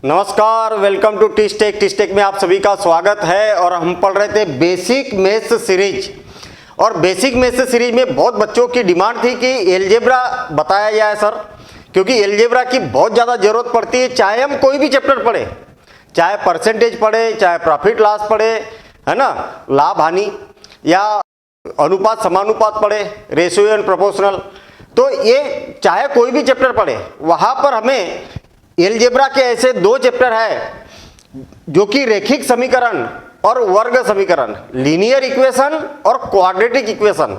नमस्कार, welcome to टीस्टेक। टीस्टेक में आप सभी का स्वागत है। और हम पढ़ रहे थे बेसिक मैथ्स सीरीज। और बेसिक मैथ्स सीरीज में बहुत बच्चों की डिमांड थी कि एलजेब्रा बताया जाए सर, क्योंकि एलजेब्रा की बहुत ज़्यादा ज़रूरत पड़ती है। चाहे हम कोई भी चैप्टर पढ़े, चाहे परसेंटेज पढ़े, चाहे प्रॉफिट लॉस पढ़े, है ना, लाभ हानि, या अनुपात समानुपात पढ़े, रेशियो एंड प्रोपोर्शनल, तो ये चाहे कोई भी चैप्टर पढ़े, वहाँ पर हमें एलजेब्रा के ऐसे दो चैप्टर है जो कि रेखिक समीकरण और वर्ग समीकरण, लीनियर इक्वेशन और क्वाड्रेटिक इक्वेशन,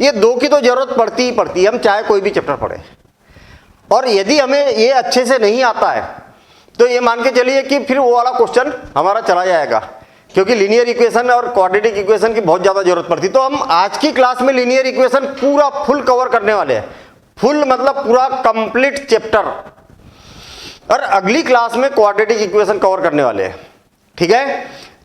ये दो की तो जरूरत पड़ती ही पड़ती है, हम चाहे कोई भी चैप्टर पढ़े। और यदि हमें ये अच्छे से नहीं आता है तो ये मान के चलिए कि फिर वो वाला क्वेश्चन हमारा चला जाएगा, क्योंकि लीनियर इक्वेशन और क्वाड्रेटिक इक्वेशन की बहुत ज़्यादा जरूरत पड़ती है। तो हम आज की क्लास में लीनियर इक्वेशन पूरा फुल कवर करने वाले हैं। फुल मतलब पूरा कंप्लीट चैप्टर। और अगली क्लास में क्वाड्रेटिक इक्वेशन कवर करने वाले हैं, ठीक है।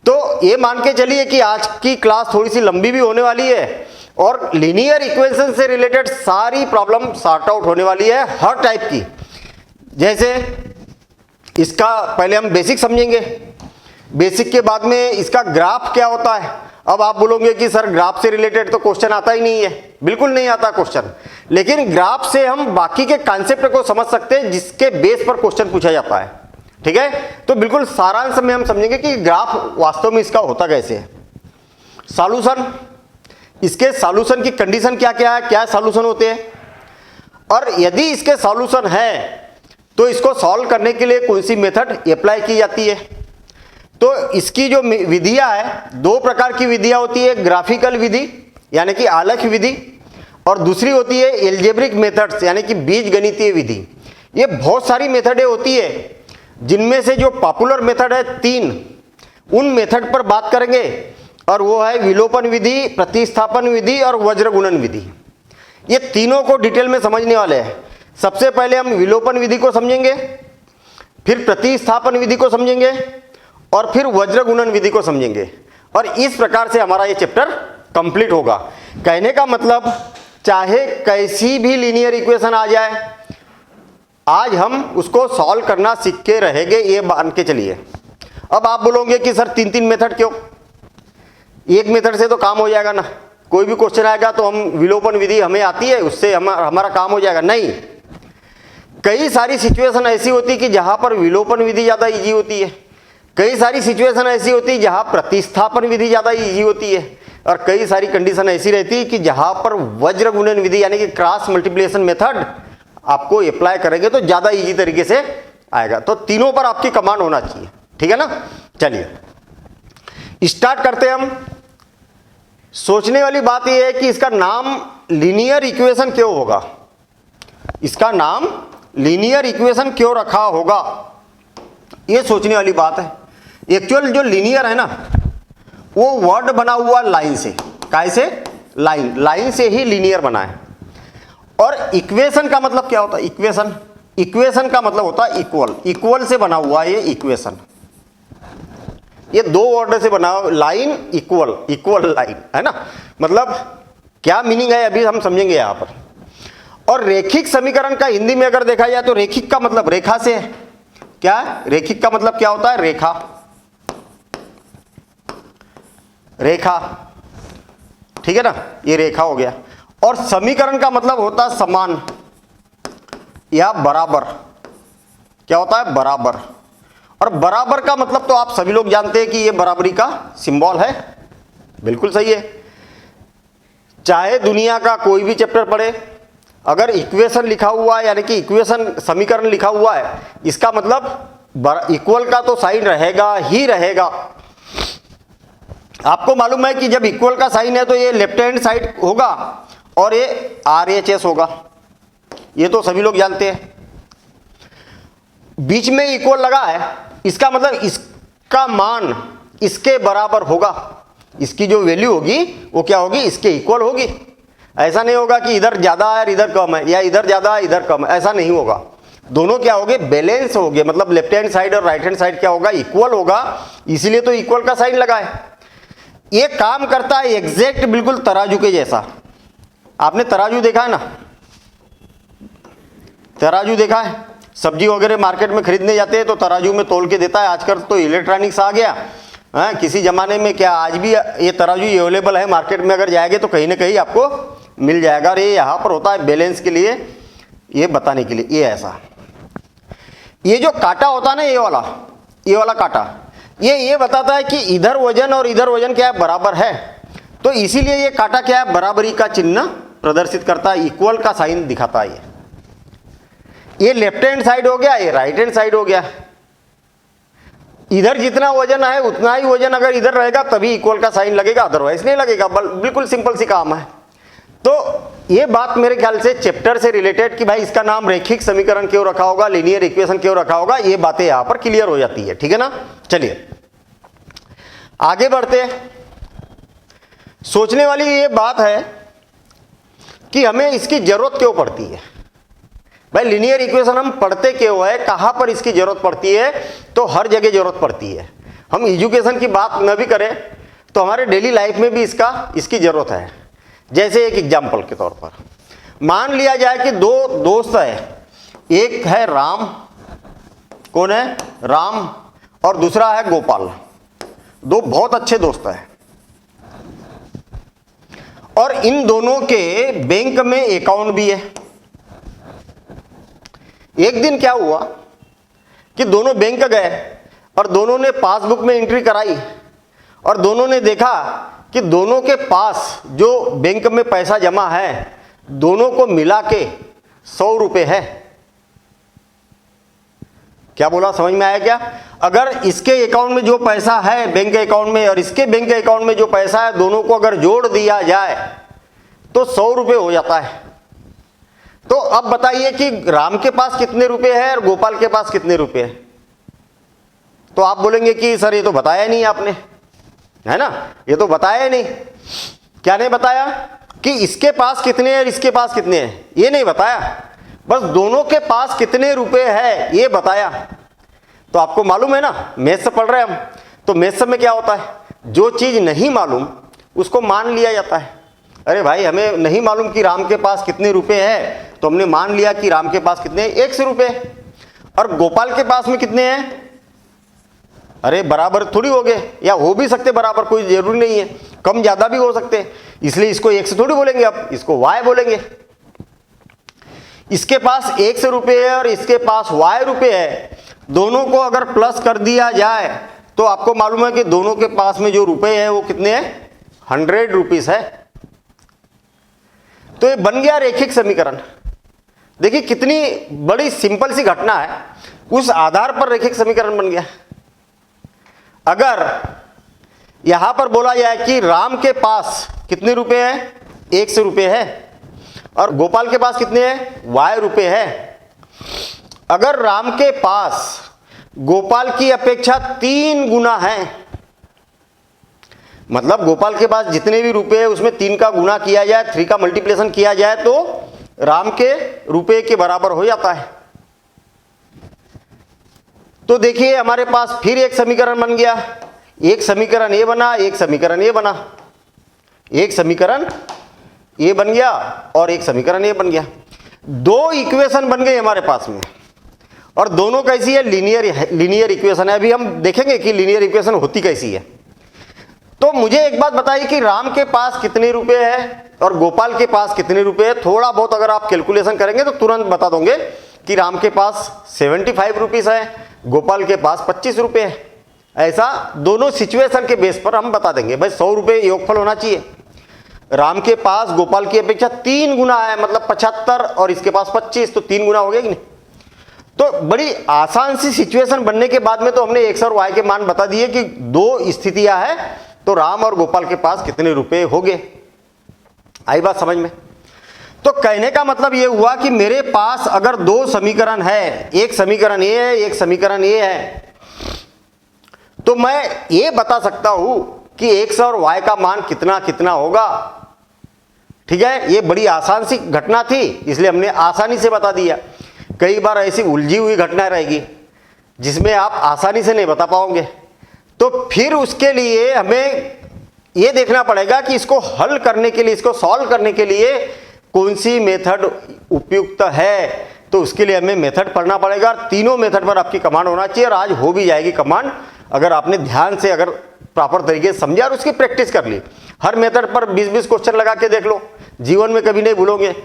तो ये मान के चलिए कि आज की क्लास थोड़ी सी लंबी भी होने वाली है और लीनियर इक्वेशन से रिलेटेड सारी प्रॉब्लम सॉर्ट आउट होने वाली है, हर टाइप की। जैसे इसका पहले हम बेसिक समझेंगे, बेसिक के बाद में इसका ग्राफ क्या होता है। अब आप बोलोगे कि सर ग्राफ से रिलेटेड तो क्वेश्चन आता ही नहीं है। बिल्कुल नहीं आता क्वेश्चन, लेकिन ग्राफ से हम बाकी के कॉन्सेप्ट को समझ सकते हैं जिसके बेस पर क्वेश्चन पूछा जाता है, ठीक है। तो बिल्कुल सारांश में हम समझेंगे कि ग्राफ वास्तव में इसका होता कैसे है। सॉल्यूशन, इसके सॉल्यूशन की कंडीशन क्या क्या है, क्या सॉल्यूशन होते हैं, और यदि इसके सॉल्यूशन है तो इसको सॉल्व करने के लिए कौन सी मेथड अप्लाई की जाती है। तो इसकी जो विधियां है, दो प्रकार की विधियां होती है, ग्राफिकल विधि यानी कि आलेख विधि, और दूसरी होती है एल्जेब्रिक मेथड्स यानी कि बीजगणितीय विधि। ये बहुत सारी मेथडें होती है, जिनमें से जो पॉपुलर मेथड है तीन, उन मेथड पर बात करेंगे, और वो है विलोपन विधि, प्रतिस्थापन विधि और वज्र गुणन विधि। ये तीनों को डिटेल में समझने वाले हैं। सबसे पहले हम विलोपन विधि को समझेंगे, फिर प्रतिस्थापन विधि को समझेंगे, और फिर वज्र गुणन विधि को समझेंगे। और इस प्रकार से हमारा ये चैप्टर कंप्लीट होगा। कहने का मतलब, चाहे कैसी भी लीनियर इक्वेशन आ जाए, आज हम उसको सॉल्व करना सीख के रहेंगे, ये मान के चलिए। अब आप बोलोगे कि सर तीन तीन मेथड क्यों, एक मेथड से तो काम हो जाएगा ना। कोई भी क्वेश्चन आएगा तो हम विलोपन विधि हमें आती है, उससे हमारा काम हो जाएगा। नहीं, कई सारी सिचुएशन ऐसी होती है कि जहां पर विलोपन विधि ज्यादा इजी होती है, कई सारी सिचुएशन ऐसी होती है जहां प्रतिस्थापन विधि ज्यादा इजी होती है, और कई सारी कंडीशन ऐसी रहती है कि जहां पर वज्र गुणन विधि यानी कि क्रॉस मल्टीप्लिकेशन मेथड आपको अप्लाई करेंगे तो ज्यादा इजी तरीके से आएगा। तो तीनों पर आपकी कमांड होना चाहिए, ठीक है ना। चलिए स्टार्ट करते हैं हम। सोचने वाली बात यह है कि इसका नाम लीनियर इक्वेशन क्यों होगा, इसका नाम लीनियर इक्वेशन क्यों रखा होगा, यह सोचने वाली बात है। एक्चुअल जो लीनियर है ना, वो वर्ड बना हुआ लाइन से, कैसे, लाइन से ही लीनियर बना है। और इक्वेशन का मतलब क्या होता है, इक्वेशन का मतलब होता है इक्वल से बना हुआ है ये इक्वेशन। ये दो वर्ड से बना हुआ, लाइन इक्वल लाइन, है ना। मतलब क्या मीनिंग है अभी हम समझेंगे यहां पर। और रेखिक समीकरण का हिंदी में अगर देखा जाए तो रेखिक का मतलब रेखा से है। क्या, रेखिक का मतलब क्या होता है, रेखा, ठीक है ना, ये रेखा हो गया। और समीकरण का मतलब होता है समान या बराबर। क्या होता है, बराबर। और बराबर का मतलब तो आप सभी लोग जानते हैं कि ये बराबरी का सिंबल है। बिल्कुल सही है। चाहे दुनिया का कोई भी चैप्टर पढ़े, अगर इक्वेशन लिखा हुआ है यानी कि इक्वेशन समीकरण लिखा हुआ है, इसका मतलब इक्वल का तो साइन रहेगा ही रहेगा। आपको मालूम है कि जब इक्वल का साइन है तो ये लेफ्ट हैंड साइड होगा और ये RHS होगा, ये तो सभी लोग जानते हैं। बीच में इक्वल लगा है, इसका मतलब इसका मान इसके बराबर होगा, इसकी जो वैल्यू होगी वो क्या होगी, इसके इक्वल होगी। ऐसा नहीं होगा कि इधर ज्यादा है और इधर कम है, या इधर ज्यादा है इधर कम है, ऐसा नहीं होगा। दोनों क्या होंगे, बैलेंस होंगे। मतलब लेफ्ट हैंड साइड और राइट हैंड साइड क्या होगा, इक्वल होगा। इसीलिए तो इक्वल का साइन लगा है। ये काम करता है एग्जैक्ट बिल्कुल तराजू के जैसा। आपने तराजू देखा है ना, तराजू देखा है, सब्जी वगैरह मार्केट में खरीदने जाते हैं तो तराजू में तोल के देता है। आजकल तो इलेक्ट्रॉनिक्स आ गया। हाँ, किसी ज़माने में क्या, आज भी ये तराजू अवेलेबल है मार्केट में, अगर जाएंगे तो कहीं ना कहीं आपको मिल जाएगा। और ये यहाँ पर होता है बैलेंस के लिए, ये बताने के लिए। ये ऐसा, ये जो कांटा होता है ना, ये वाला कांटा, ये बताता है कि इधर वजन और इधर वजन क्या है, बराबर है। तो इसीलिए ये कांटा क्या है, बराबरी का चिन्ह प्रदर्शित करता है, इक्वल का साइन दिखाता है। ये लेफ्ट हैंड साइड हो गया, ये राइट हैंड साइड हो गया। इधर जितना वजन है उतना ही वजन अगर इधर रहेगा तभी इक्वल का साइन लगेगा, अदरवाइज नहीं लगेगा। बिल्कुल सिंपल सी काम है। तो ये बात मेरे ख्याल से चैप्टर से रिलेटेड कि भाई इसका नाम रैखिक समीकरण क्यों रखा होगा, लीनियर इक्वेशन क्यों रखा होगा, ये बातें यहां पर क्लियर हो जाती है। ठीक है ना। चलिए आगे बढ़ते हैं। सोचने वाली ये बात है कि हमें इसकी जरूरत क्यों पड़ती है। भाई लीनियर इक्वेशन हम पढ़ते क्यों है, कहां पर इसकी जरूरत पड़ती है, तो हर जगह जरूरत पड़ती है। हम एजुकेशन की बात न भी करें तो हमारे डेली लाइफ में भी इसकी जरूरत है। जैसे एक एग्जाम्पल के तौर पर मान लिया जाए कि दो दोस्त है, एक है राम, कौन है, राम, और दूसरा है गोपाल। दो बहुत अच्छे दोस्त हैं और इन दोनों के बैंक में अकाउंट भी है। एक दिन क्या हुआ कि दोनों बैंक गए और दोनों ने पासबुक में एंट्री कराई और दोनों ने देखा कि दोनों के पास जो बैंक में पैसा जमा है दोनों को मिला के 100 रुपये है। क्या बोला, समझ में आया क्या? अगर इसके अकाउंट में जो पैसा है बैंक अकाउंट में और इसके बैंक अकाउंट में जो पैसा है, दोनों को अगर जोड़ दिया जाए तो 100 रुपये हो जाता है। तो अब बताइए कि राम के पास कितने रुपए है और गोपाल के पास कितने रुपए है। तो आप बोलेंगे कि सर ये तो बताया नहीं आपने, है ना, ये तो बताया नहीं। क्या नहीं बताया कि इसके पास कितने हैं और इसके पास कितने हैं, ये नहीं बताया। बस दोनों के पास कितने रुपए है ये बताया। तो आपको मालूम है ना, मैथ्स पढ़ रहे हैं हम, तो मैथ्स में क्या होता है, जो चीज नहीं मालूम उसको मान लिया जाता है। अरे भाई हमें नहीं मालूम कि राम के पास कितने रुपए हैं, तो हमने मान लिया कि राम के पास कितने, 100 रुपये, और गोपाल के पास में कितने हैं, अरे बराबर थोड़ी हो गए, या हो भी सकते बराबर, कोई जरूरी नहीं है, कम ज्यादा भी हो सकते हैं, इसलिए इसको 1 से थोड़ी बोलेंगे, अब इसको y बोलेंगे। इसके पास 100 रुपये है और इसके पास y रुपये है, दोनों को अगर प्लस कर दिया जाए तो आपको मालूम है कि दोनों के पास में जो रुपए है वो कितने हैं, 100 रुपीज है। तो ये बन गया रैखिक समीकरण। देखिए कितनी बड़ी सिंपल सी घटना है, उस आधार पर रैखिक समीकरण बन गया। अगर यहां पर बोला जाए कि राम के पास कितने रुपए हैं, 100 रुपये है, और गोपाल के पास कितने हैं, y रुपये है। अगर राम के पास गोपाल की अपेक्षा 3 गुना है, मतलब गोपाल के पास जितने भी रुपए है उसमें 3 का गुना किया जाए, 3 का मल्टीप्लिकेशन किया जाए तो राम के रुपए के बराबर हो जाता है। तो देखिए हमारे पास फिर एक समीकरण बन गया, एक समीकरण ये बना, एक समीकरण ये बना, एक समीकरण ये बन गया और एक समीकरण ये बन गया। 2 इक्वेशन बन गए हमारे पास में, और दोनों कैसी है, लीनियर इक्वेशन है। अभी हम देखेंगे कि लीनियर इक्वेशन होती कैसी है। तो मुझे एक बात बताइए कि राम के पास कितने रुपए है और गोपाल के पास कितने रुपए है। थोड़ा बहुत अगर आप कैलकुलेशन करेंगे तो तुरंत बता दोगे कि राम के पास 75 रुपीज है, गोपाल के पास 25 रुपये है। ऐसा दोनों सिचुएशन के बेस पर हम बता देंगे। भाई 100 रुपये योगफल होना चाहिए, राम के पास गोपाल की अपेक्षा 3 गुना है, मतलब 75, और इसके पास 25, तो 3 गुना हो गया कि नहीं। तो बड़ी आसान सी सिचुएशन बनने के बाद में तो हमने x और y के मान बता दिए कि 2 स्थितियां हैं, तो राम और गोपाल के पास कितने रुपए हो गए। आई बात समझ में? तो कहने का मतलब ये हुआ कि मेरे पास अगर 2 समीकरण है, एक समीकरण ये है, एक समीकरण ये है, तो मैं ये बता सकता हूं कि x और y का मान कितना कितना होगा। ठीक है, ये बड़ी आसान सी घटना थी, इसलिए हमने आसानी से बता दिया। कई बार ऐसी उलझी हुई घटना रहेगी जिसमें आप आसानी से नहीं बता पाओगे, तो फिर उसके लिए हमें ये देखना पड़ेगा कि इसको हल करने के लिए, इसको सॉल्व करने के लिए कौन सी मेथड उपयुक्त है, तो उसके लिए हमें मेथड पढ़ना पड़ेगा और तीनों मेथड पर आपकी कमांड होना चाहिए और आज हो भी जाएगी कमांड, अगर आपने ध्यान से अगर प्रॉपर तरीके से समझा और उसकी प्रैक्टिस कर ली। हर मेथड पर 20-20 क्वेश्चन लगा के देख लो, जीवन में कभी नहीं भूलोगे।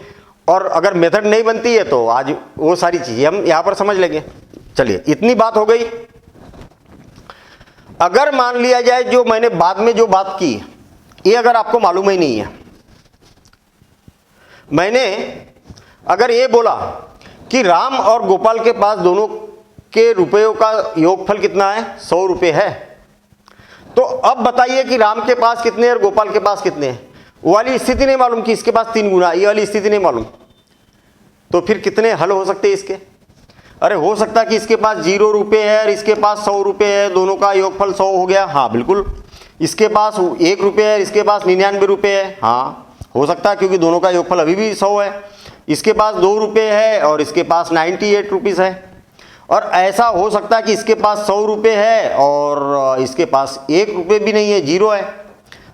और अगर मेथड नहीं बनती है तो आज वो सारी चीजें हम यहां पर समझ लेंगे। चलिए, इतनी बात हो गई। अगर मान लिया जाए जो मैंने बाद में जो बात की ये अगर आपको मालूम ही नहीं है, मैंने अगर ये बोला कि राम और गोपाल के पास दोनों के रुपयों का योगफल कितना है, 100 रुपये है, तो अब बताइए कि राम के पास कितने और गोपाल के पास कितने हैं। वो वाली स्थिति नहीं मालूम कि इसके पास 3 गुना, ये वाली स्थिति नहीं मालूम, तो फिर कितने हल हो सकते हैं इसके। अरे हो सकता है कि इसके पास 0 रुपये है और इसके पास 100 रुपये है, दोनों का योगफल 100 हो गया। हाँ बिल्कुल। इसके पास 1 रुपये है, इसके पास 99 रुपये है। हाँ हो सकता है, क्योंकि दोनों का योगफल अभी भी 100 है। इसके पास 2 रुपये है और इसके पास 98 रुपीज़ है। और ऐसा हो सकता है कि इसके पास 100 रुपये है और इसके पास 1 रुपये भी नहीं है, 0 है,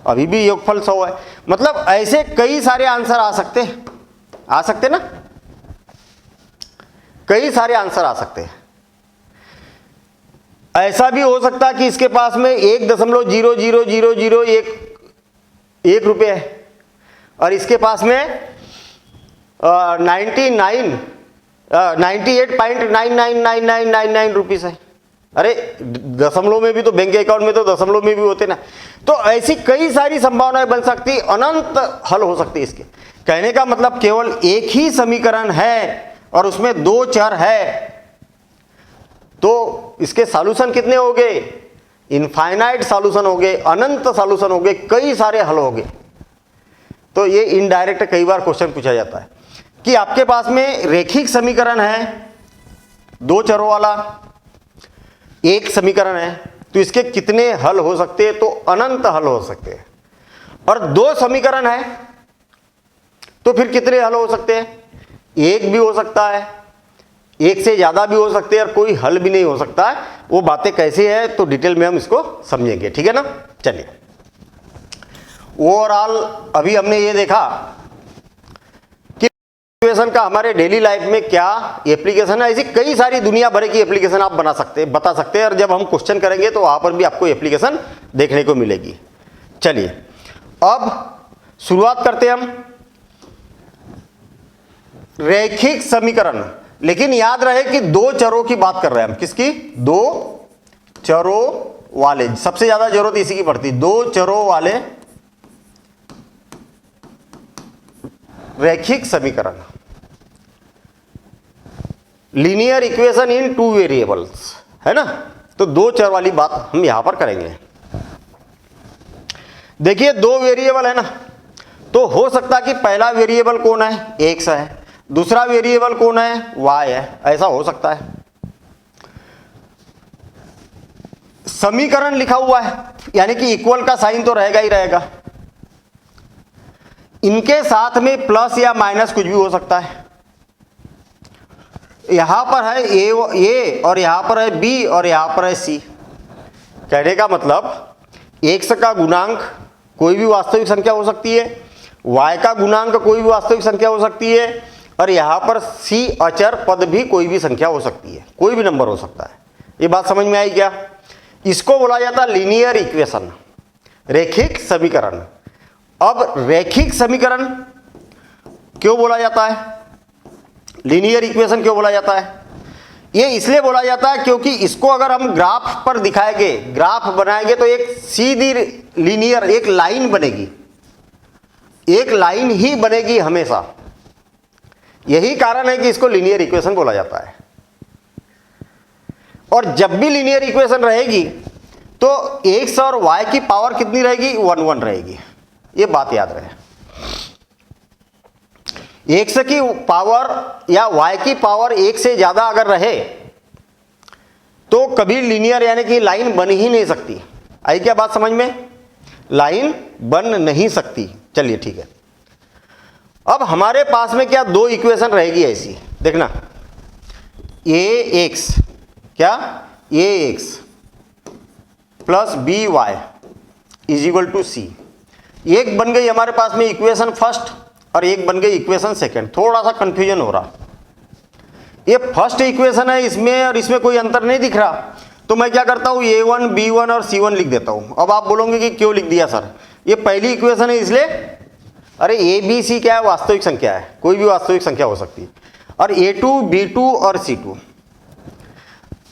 अभी भी योगफल 100 है। मतलब ऐसे कई सारे आंसर आ सकते ना, कई सारे आंसर आ सकते हैं। ऐसा भी हो सकता है कि इसके पास में 1.00001 रुपये है और इसके पास में 98.999999 रुपीस है। अरे दशमलव में भी तो, बैंक अकाउंट में तो दशमलव में भी होते ना। तो ऐसी कई सारी संभावनाएं बन सकती, अनंत हल हो सकती है इसके। कहने का मतलब केवल एक ही समीकरण है और उसमें 2 चर है, तो इसके सॉल्यूशन कितने हो गए, इनफाइनाइट सॉल्यूशन हो गए, अनंत सॉल्यूशन हो गए, कई सारे हल हो गए। तो ये इनडायरेक्ट कई बार क्वेश्चन पूछा जाता है कि आपके पास में रेखिक समीकरण है, 2 चरों वाला एक समीकरण है, तो इसके कितने हल हो सकते हैं, तो अनंत हल हो सकते हैं। और 2 समीकरण है तो फिर कितने हल हो सकते हैं, 1 भी हो सकता है, 1 से ज्यादा भी हो सकते हैं और कोई हल भी नहीं हो सकता है। वो बातें कैसे है तो डिटेल में हम इसको समझेंगे, ठीक है ना। चलिए, ओवरऑल अभी हमने ये देखा कि इक्वेशन का हमारे डेली लाइफ में क्या एप्लीकेशन है। ऐसी कई सारी दुनिया भर की एप्लीकेशन आप बता सकते हैं और जब हम क्वेश्चन करेंगे तो वहां पर भी आपको एप्लीकेशन देखने को मिलेगी। चलिए, अब शुरुआत करते हैं हम रैखिक समीकरण। लेकिन याद रहे कि 2 चरों की बात कर रहे हैं हम, किसकी, 2 चरों वाले, सबसे ज्यादा जरूरत इसी की पड़ती, 2 चरों वाले रैखिक समीकरण, लीनियर इक्वेशन इन 2 वेरिएबल्स, है ना। तो 2 चर वाली बात हम यहां पर करेंगे। देखिए 2 वेरिएबल है ना, तो हो सकता है कि पहला वेरिएबल कौन है, x है, दूसरा वेरिएबल कौन है, y है, ऐसा हो सकता है। समीकरण लिखा हुआ है यानी कि इक्वल का साइन तो रहेगा ही रहेगा, इनके साथ में प्लस या माइनस कुछ भी हो सकता है। यहां पर है ए और यहां पर है बी और यहां पर है सी। कहने का मतलब x का गुणांक कोई भी वास्तविक संख्या हो सकती है, y का गुणांक कोई भी वास्तविक संख्या हो सकती है और यहां पर c अचर पद भी कोई भी संख्या हो सकती है, कोई भी नंबर हो सकता है। ये बात समझ में आई क्या। इसको बोला जाता है लीनियर इक्वेशन, रैखिक समीकरण। अब रैखिक समीकरण क्यों बोला जाता है, लीनियर इक्वेशन क्यों बोला जाता है, ये इसलिए बोला जाता है क्योंकि इसको अगर हम ग्राफ पर दिखाएंगे, ग्राफ बनाएंगे तो एक सीधी लीनियर एक लाइन बनेगी, एक लाइन ही बनेगी हमेशा। यही कारण है कि इसको लीनियर इक्वेशन बोला जाता है। और जब भी लीनियर इक्वेशन रहेगी तो x और y की पावर कितनी रहेगी, 1 1 रहेगी। ये बात याद रहे, x की पावर या y की पावर 1 से ज्यादा अगर रहे तो कभी लीनियर यानी कि लाइन बन ही नहीं सकती। आई क्या बात समझ में, लाइन बन नहीं सकती। चलिए ठीक है, अब हमारे पास में क्या 2 इक्वेशन रहेगी ऐसी, देखना ax क्या, ax plus by is equal to c। एक बन गई हमारे पास में इक्वेशन फर्स्ट और एक बन गई इक्वेशन सेकंड। थोड़ा सा कंफ्यूजन हो रहा, ये फर्स्ट इक्वेशन है, इसमें और इसमें कोई अंतर नहीं दिख रहा, तो मैं क्या करता हूँ A1 B1 और C1 लिख देता हूँ। अब आप बोलोगे कि क्यों लिख दिया सर, ये पहली इक्वेशन है इसलिए। अरे A B C क्या है, वास्तविक संख्या है, कोई भी वास्तविक संख्या हो सकती है, और A2 B2 और C2।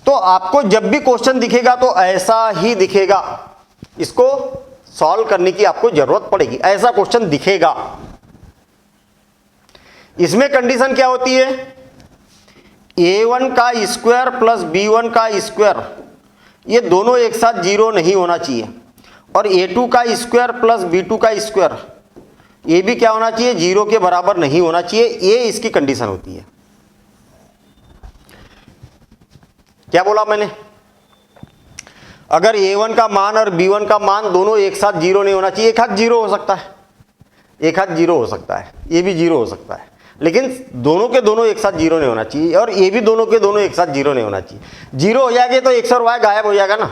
तो आपको जब भी क्वेश्चन दिखेगा तो ऐसा ही दिखेगा, इसको सॉल्व करने की आपको जरूरत पड़ेगी, ऐसा क्वेश्चन दिखेगा। इसमें कंडीशन क्या होती है, A1 का स्क्वायर प्लस B1 का स्क्वायर, ये दोनों एक साथ जीरो नहीं होना चाहिए, और A2 का स्क्वायर प्लस B2 का स्क्वायर, ये भी क्या होना चाहिए, जीरो के बराबर नहीं होना चाहिए। ये इसकी कंडीशन होती है। क्या बोला मैंने, अगर A1 का मान और B1 का मान दोनों एक साथ जीरो नहीं होना चाहिए। एक हाथ जीरो हो सकता है, एक हाथ जीरो हो सकता है, ये भी जीरो हो सकता है, लेकिन दोनों के दोनों एक साथ जीरो नहीं होना चाहिए, और ये भी दोनों के दोनों एक साथ जीरो नहीं होना चाहिए। जीरो हो जाएंगे तो x और y गायब हो जाएगा ना,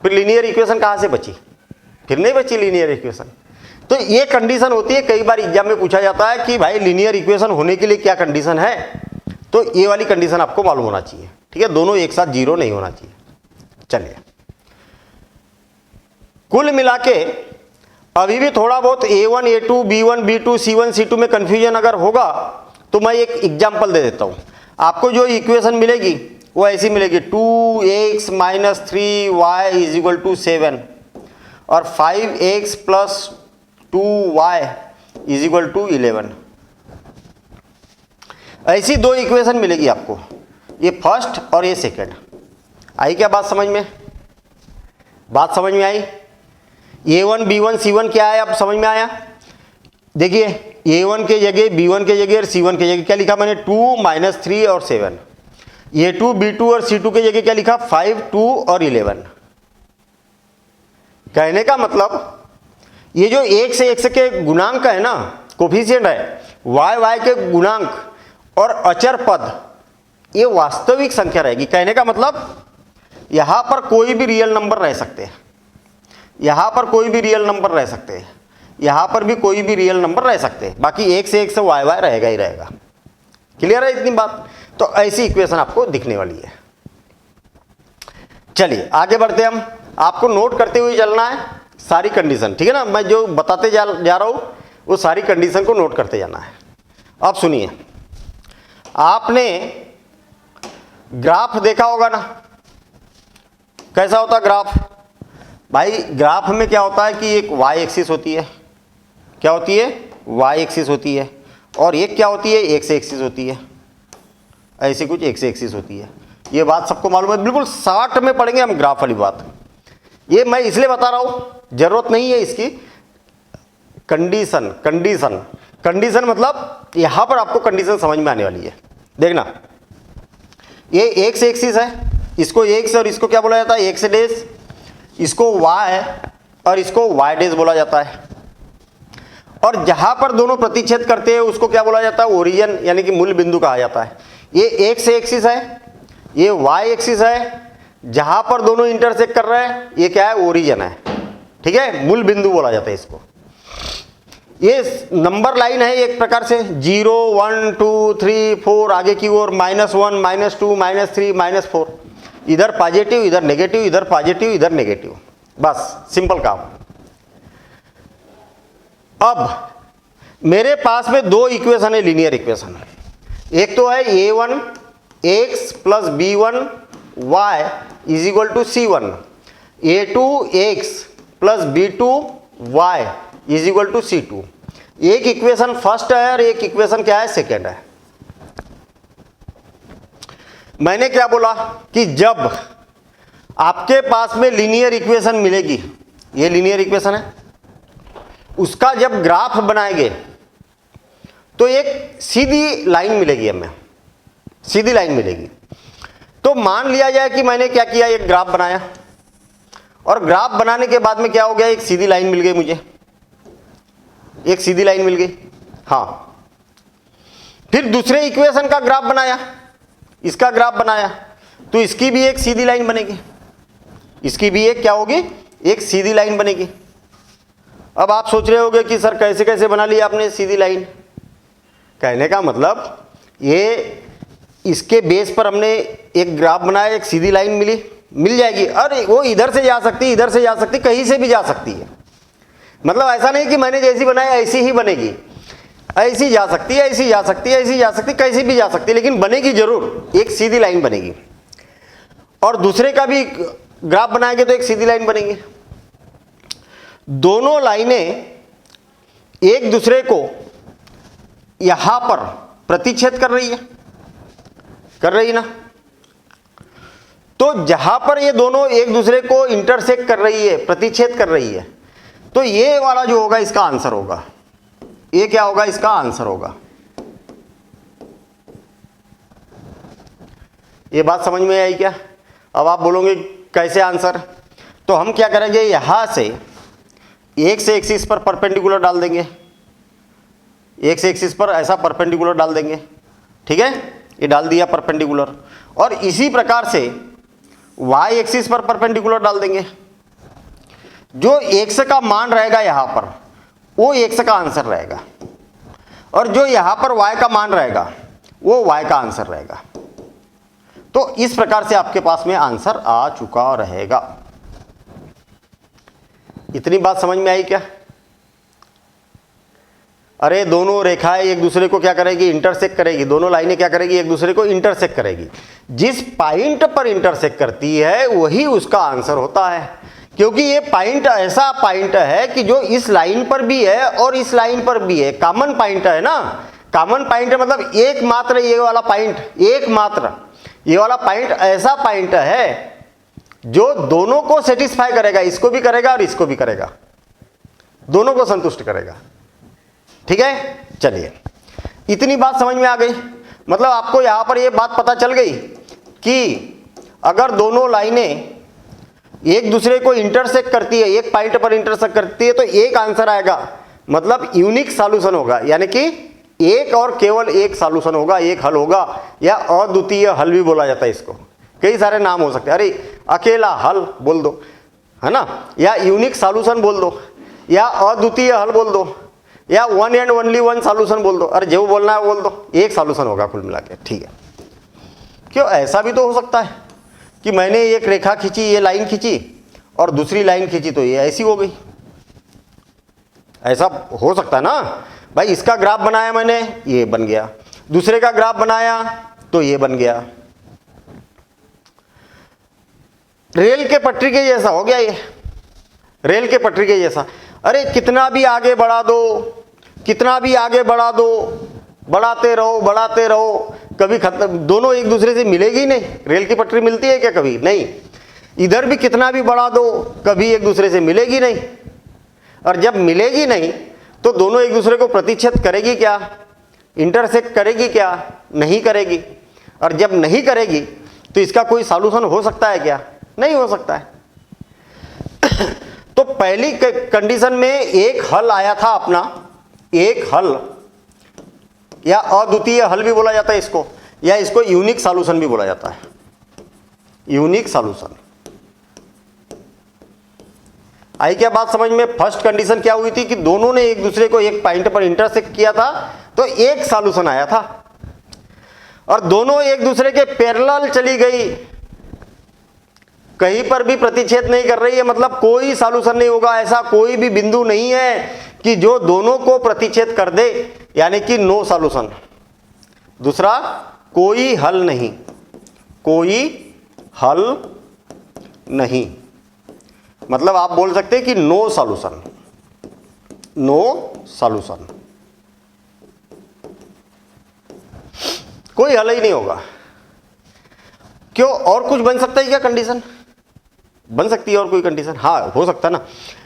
फिर लीनियर इक्वेशन कहाँ से बची, फिर नहीं बची लीनियर इक्वेशन। तो ये कंडीशन होती है, कई बार एग्जाम में पूछा जाता है कि भाई लीनियर इक्वेशन होने के लिए क्या कंडीशन है, तो ये वाली कंडीशन आपको मालूम होना चाहिए, ठीक है, दोनों एक साथ जीरो नहीं होना चाहिए। चलिए, कुल मिला के अभी भी थोड़ा बहुत A1 A2 B1 B2 C1 C2 में कंफ्यूजन अगर होगा तो मैं एक एग्जांपल दे देता हूं। आपको जो इक्वेशन मिलेगी वो ऐसी मिलेगी, 2x - 3y = 7 और 5x + 2y = 11। ऐसी दो इक्वेशन मिलेगी आपको, ये फर्स्ट और ये सेकंड। आई क्या बात समझ में, बात समझ में आई। A1 B1 C1 क्या है, अब समझ में आया। देखिए A1 के जगह B1 के जगह और C1 के जगह क्या लिखा मैंने, 2 - 3 और 7। A2 B2 और C2 के जगह क्या लिखा, 5 2 और 11। कहने का मतलब ये जो एक से x के गुणांक है ना, कोफिशिएंट है, y के गुणांक और अचर पद, ये वास्तविक संख्या रहेगी। कहने का मतलब यहां पर कोई भी रियल नंबर रह सकते हैं, यहां पर कोई भी रियल नंबर रह सकते हैं, यहां पर भी कोई भी रियल नंबर रह सकते हैं, बाकी एक से y रहेगा ही रहेगा। क्लियर है इतनी बात। तो ऐसी इक्वेशन आपको दिखने वाली है। चलिए आगे बढ़ते हम, आपको नोट करते हुए चलना है सारी कंडीशन, ठीक है ना। मैं जो बताते जा रहा हूं वो सारी कंडीशन को नोट करते जाना है। अब सुनिए, आपने ग्राफ देखा होगा ना, कैसा होता है ग्राफ। भाई ग्राफ में क्या होता है कि एक y एक्सिस होती है, क्या होती है, y एक्सिस होती है, और एक क्या होती है, x एक्सिस होती है, ऐसी कुछ x एक्सिस होती है। ये बात सबको मालूम है, बिल्कुल शॉर्ट में पढ़ेंगे हम ग्राफ वाली बात। ये मैं इसलिए बता रहा हूं, जरूरत नहीं है इसकी। कंडीशन मतलब यहां पर आपको कंडीशन समझ में आने वाली है। देखना, ये x एक्सिस है, इसको x और इसको क्या बोला जाता है, x डैश, इसको y और इसको y डैश बोला जाता है। और जहां पर दोनों प्रतिच्छेद करते हैं उसको क्या बोला जाता है, ओरिजिन यानी कि मूल बिंदु कहा जाता है। ये x एक्सिस है, ये y एक्सिस है, जहां पर दोनों इंटरसेक्ट कर रहे हैं ये क्या है, ओरिजिन है, ठीक है, मूल बिंदु बोला जाता है इसको। ये नंबर लाइन है एक प्रकार से, 0 1 2 3 4, आगे की ओर -1 -2 -3 -4, इधर पॉजिटिव इधर नेगेटिव, इधर पॉजिटिव इधर नेगेटिव, बस सिंपल काम। अब मेरे पास में दो इक्वेशन है, लीनियर इक्वेशन। एक तो है A1 x + B1 y = C1, A2 x + B2 y = C2। एक इक्वेशन फर्स्ट है और एक इक्वेशन क्या है, सेकेंड है। मैंने क्या बोला कि जब आपके पास में लीनियर इक्वेशन मिलेगी, ये लीनियर इक्वेशन है, उसका जब ग्राफ बनाएंगे तो एक सीधी लाइन मिलेगी हमें, सीधी लाइन मिलेगी। तो मान लिया जाए कि मैंने क्या किया, एक ग्राफ बनाया, और ग्राफ बनाने के बाद में क्या हो गया, एक सीधी लाइन मिल गई मुझे, एक सीधी लाइन मिल गई। हाँ, फिर दूसरे इक्वेशन का ग्राफ बनाया, इसका ग्राफ बनाया, तो इसकी भी एक सीधी लाइन बनेगी, इसकी भी एक क्या होगी, एक सीधी लाइन बनेगी। अब आप सोच रहे होंगे कि सर कैसे कैसे बना लिया आपने सीधी लाइन। कहने का मतलब ये इसके बेस पर हमने एक ग्राफ बनाया, एक सीधी लाइन मिल जाएगी। अरे वो इधर से जा सकती, इधर से जा सकती, कहीं से भी जा सकती है। मतलब ऐसा नहीं कि मैंने जैसी बनाया ऐसी ही बनेगी, ऐसी जा सकती है, ऐसी जा सकती है, ऐसी जा सकती है, कैसी भी जा सकती है, लेकिन बनेगी जरूर, एक सीधी लाइन बनेगी। और दूसरे का भी ग्राफ बनाएंगे तो एक सीधी लाइन बनेगी। दोनों लाइनें एक दूसरे को यहां पर प्रतिच्छेद कर रही ना। तो जहां पर ये दोनों एक दूसरे को इंटरसेक्ट कर रही है, प्रतिच्छेद कर रही है, तो ये वाला जो होगा इसका आंसर होगा। ये क्या होगा? इसका आंसर होगा। ये बात समझ में आई क्या? अब आप बोलोगे कैसे आंसर? तो हम क्या करेंगे, यहां से एक से एक्सिस पर परपेंडिकुलर डाल देंगे, एक से एक्सिस पर ऐसा परपेंडिकुलर डाल देंगे, ठीक है, ये डाल दिया परपेंडिकुलर। और इसी प्रकार से वाई एक्सिस पर परपेंडिकुलर डाल देंगे। जो एक्स का मान रहेगा यहां पर, वो एक्स का आंसर रहेगा, और जो यहां पर वाई का मान रहेगा वो वाई का आंसर रहेगा। तो इस प्रकार से आपके पास में आंसर आ चुका रहेगा। इतनी बात समझ में आई क्या? अरे दोनों रेखाएं एक दूसरे को क्या करेगी? इंटरसेक्ट करेगी। दोनों लाइनें क्या करेगी? एक दूसरे को इंटरसेक्ट करेगी। जिस पॉइंट पर इंटरसेक्ट करती है वही उसका आंसर होता है, क्योंकि ये पॉइंट ऐसा पॉइंट है कि जो इस लाइन पर भी है और इस लाइन पर भी है, कॉमन पॉइंट है ना। कॉमन पॉइंट मतलब एकमात्र ये वाला पॉइंट, एकमात्र ये वाला पॉइंट ऐसा पॉइंट है जो दोनों को सेटिस्फाई करेगा, इसको भी करेगा और इसको भी करेगा, दोनों को संतुष्ट करेगा। ठीक है, चलिए इतनी बात समझ में आ गई। मतलब आपको यहां पर यह बात पता चल गई कि अगर दोनों लाइनें एक दूसरे को इंटरसेक्ट करती है, एक पॉइंट पर इंटरसेक्ट करती है, तो एक आंसर आएगा, मतलब यूनिक सॉल्यूशन होगा, यानी कि एक और केवल एक सॉल्यूशन होगा, एक हल होगा, या अद्वितीय हल भी बोला जाता है इसको। कई सारे नाम हो सकते हैं, अरे अकेला हल बोल दो, है ना, या यूनिक सॉल्यूशन बोल दो, या अद्वितीय हल बोल दो, या one and only one solution बोल दो। अरे जो बोलना है बोल दो, एक सॉल्यूशन होगा कुल मिला के। ठीक है, क्यों ऐसा भी तो हो सकता है कि मैंने एक रेखा खींची, ये लाइन खींची, और दूसरी लाइन खींची तो ये ऐसी हो गई। ऐसा हो सकता है ना भाई। इसका ग्राफ बनाया मैंने, ये बन गया, दूसरे का ग्राफ बनाया तो ये बन गया। रेल के पटरी के जैसा हो गया ये, रेल के पटरी के जैसा। अरे कितना भी आगे बढ़ा दो, कितना भी आगे बढ़ा दो, बढ़ाते रहो, कभी खत्म, दोनों एक दूसरे से मिलेगी नहीं। रेल की पटरी मिलती है क्या? कभी नहीं। इधर भी कितना भी बढ़ा दो, कभी एक दूसरे से मिलेगी नहीं। और जब मिलेगी नहीं तो दोनों एक दूसरे को प्रतिच्छेद करेगी क्या? इंटरसेक्ट करेगी क्या? नहीं करेगी। और जब नहीं करेगी तो इसका कोई सॉल्यूशन हो सकता है क्या? नहीं हो सकता है। तो पहली कंडीशन में एक हल आया था अपना, एक हल, या अद्वितीय हल भी बोला जाता है इसको, या इसको यूनिक सॉल्यूशन भी बोला जाता है, यूनिक सॉल्यूशन। आई क्या बात समझ में? फर्स्ट कंडीशन क्या हुई थी कि दोनों ने एक दूसरे को एक पॉइंट पर इंटरसेक्ट किया था तो एक सॉल्यूशन आया था, और दोनों एक दूसरे के पैरेलल चली गई, कहीं पर भी प्रतिच्छेद नहीं कर रही है, मतलब कोई सॉल्यूशन नहीं होगा। ऐसा कोई भी बिंदु नहीं है कि जो दोनों को प्रतिच्छेद कर दे, यानी कि नो सॉल्यूशन। दूसरा, कोई हल नहीं, कोई हल नहीं, मतलब आप बोल सकते हैं कि नो सॉल्यूशन, नो सॉल्यूशन, कोई हल ही नहीं होगा। क्यों? और कुछ बन सकता है क्या कंडीशन? बन सकती है और कोई कंडीशन? हाँ, हो सकता है ना।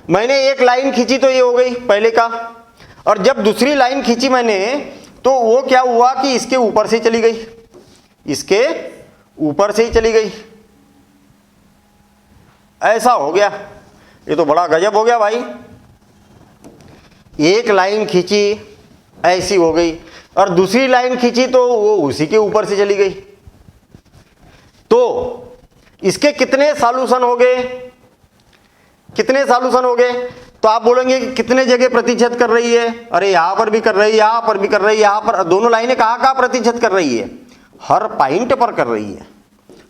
मैंने एक लाइन खींची तो ये हो गई पहले का, और जब दूसरी लाइन खींची मैंने तो वो क्या हुआ कि इसके ऊपर से चली गई, इसके ऊपर से ही चली गई। ऐसा हो गया, ये तो बड़ा गजब हो गया भाई। एक लाइन खींची ऐसी हो गई, और दूसरी लाइन खींची तो वो उसी के ऊपर से चली गई। तो इसके कितने सॉल्यूशन हो गए? कितने सॉल्यूशन हो गए? तो आप बोलेंगे कि कितने जगह प्रतिच्छेद कर रही है? अरे यहां पर भी कर रही है, यहां पर भी कर रही है, यहां पर। दोनों लाइनें कहां कहां प्रतिच्छेद कर रही है? हर पॉइंट पर कर रही है।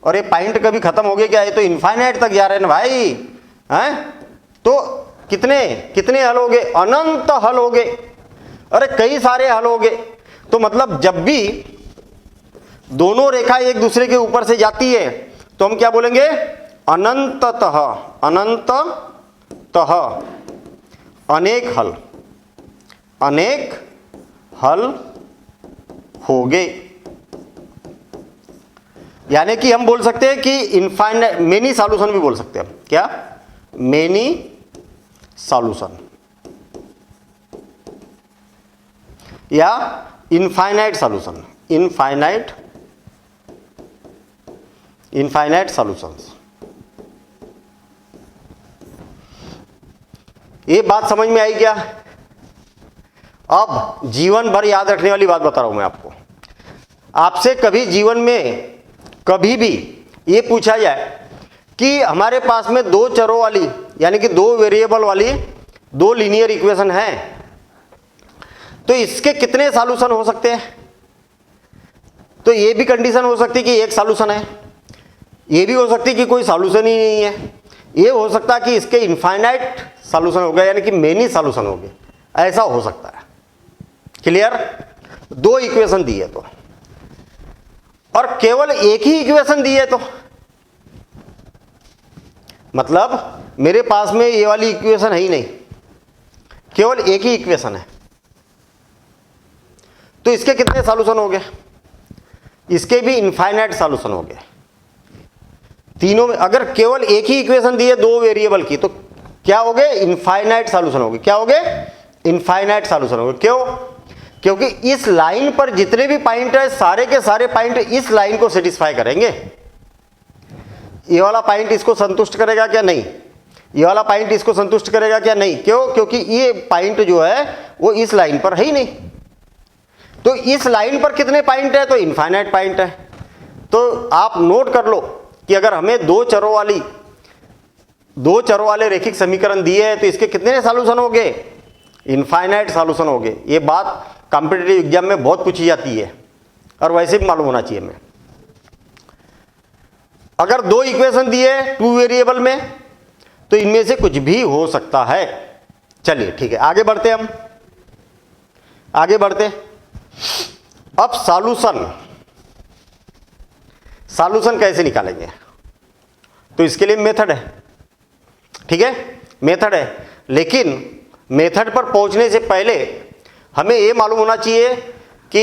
और ये पॉइंट कभी खत्म हो गए क्या? ये तो इनफाइनाइट तक जा रहे हैं ना भाई, हैं? तो कितने कितने हल हो गए? अनंत हल हो गए। अरे कई सारे हल हो गए। तो मतलब जब भी दोनों रेखा एक दूसरे के ऊपर से जाती है तो हम क्या बोलेंगे? अनंततः, अनंततः अनेक हल, अनेक हल हो गए। यानी कि हम बोल सकते हैं कि इनफाइनाइट, मेनी सॉल्यूशन भी बोल सकते हैं हम। क्या? मेनी सॉल्यूशन या infinite solution, infinite, infinite solutions. ये बात समझ में आई क्या? अब जीवन भर याद रखने वाली बात बता रहा हूं मैं आपको। आपसे कभी जीवन में कभी भी ये पूछा जाए कि हमारे पास में दो चरों वाली, यानी कि दो वेरिएबल वाली दो लीनियर इक्वेशन है, तो इसके कितने सॉल्यूशन हो सकते हैं? तो ये भी कंडीशन हो सकती है कि एक सॉल्यूशन है, ये भी हो सकती है कि कोई सॉल्यूशन ही नहीं है, ये हो सकता है कि इसके इनफाइनाइट सॉल्यूशन हो गया, यानी कि मेनी सॉल्यूशन हो गए, ऐसा हो सकता है। क्लियर? दो इक्वेशन दी है तो, और केवल एक ही इक्वेशन दी है तो, मतलब मेरे पास में ये वाली इक्वेशन है ही नहीं, केवल एक ही इक्वेशन है, तो इसके कितने सॉल्यूशन हो गए? इसके भी इनफाइनाइट सॉल्यूशन हो गए तीनों में। अगर केवल एक ही इक्वेशन दी है दो वेरिएबल की तो क्या हो गए? इनफाइनाइट सॉल्यूशन हो गए। क्या हो गए? इनफाइनाइट सॉल्यूशन हो गए। क्यों? क्योंकि इस लाइन पर जितने भी पॉइंट है सारे के सारे पॉइंट इस लाइन को सेटिस्फाई करेंगे। ये वाला पॉइंट इसको संतुष्ट करेगा क्या? नहीं। ये वाला पॉइंट इसको संतुष्ट करेगा क्या? नहीं। क्यों? क्योंकि ये पॉइंट जो है वो इस लाइन पर है ही नहीं। तो इस लाइन पर कितने पॉइंट है? तो इनफाइनाइट पॉइंट है। तो आप नोट कर लो कि अगर हमें दो चरों वाले रैखिक समीकरण दिए हैं तो इसके कितने सॉल्यूशन हो गए? इनफाइनाइट सॉल्यूशन हो गए। ये बात कॉम्पिटिटिव एग्जाम में बहुत पूछी जाती है और वैसे भी मालूम होना चाहिए हमें। अगर दो इक्वेशन दिए टू वेरिएबल में तो इनमें से कुछ भी हो सकता है। चलिए ठीक है, आगे बढ़ते हम, आगे बढ़ते। अब सॉल्यूशन कैसे निकालेंगे? तो इसके लिए मेथड है, ठीक है, मेथड है। लेकिन मेथड पर पहुंचने से पहले हमें यह मालूम होना चाहिए कि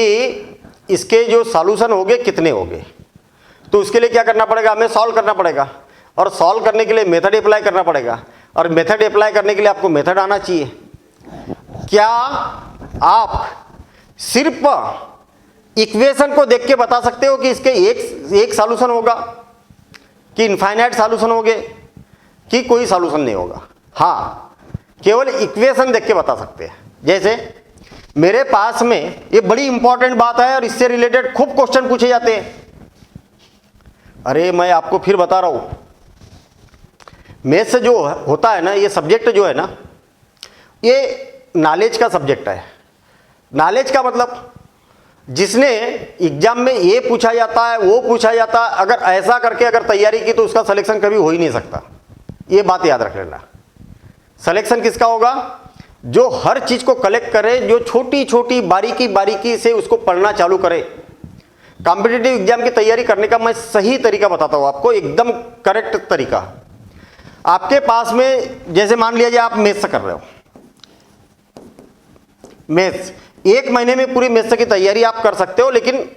इसके जो सॉल्यूशन होंगे कितने होंगे। तो उसके लिए क्या करना पड़ेगा? हमें सॉल्व करना पड़ेगा, और सॉल्व करने के लिए मेथड अप्लाई करना पड़ेगा, और मेथड अप्लाई करने के लिए आपको मेथड आना चाहिए। क्या आप सिर्फ इक्वेशन को देख के बता सकते हो कि इसके एक सॉल्यूशन होगा, कि इनफाइनाइट सॉल्यूशन होंगे, कि कोई सॉल्यूशन नहीं होगा? हाँ, केवल इक्वेशन देख के बता सकते हैं। जैसे मेरे पास में ये बड़ी इंपॉर्टेंट बात है और इससे रिलेटेड खूब क्वेश्चन पूछे जाते हैं। अरे मैं आपको फिर बता रहा हूं, मैथ्स जो होता है ना, ये सब्जेक्ट जो है ना, ये नॉलेज का सब्जेक्ट है। नॉलेज का मतलब जिसने एग्जाम में ये पूछा जाता है वो पूछा जाता है, अगर ऐसा करके अगर तैयारी की तो उसका सिलेक्शन कभी हो ही नहीं सकता। ये बात याद रख लेना। सिलेक्शन किसका होगा? जो हर चीज को कलेक्ट करे, जो छोटी छोटी बारीकी से उसको पढ़ना चालू करे। कॉम्पिटिटिव एग्जाम की तैयारी करने का मैं सही तरीका बताता हूं आपको, एकदम करेक्ट तरीका। आपके पास में जैसे मान लिया जाए आप मैथ्स कर रहे हो, मैथ्स एक महीने में पूरी मैथ्स की तैयारी आप कर सकते हो, लेकिन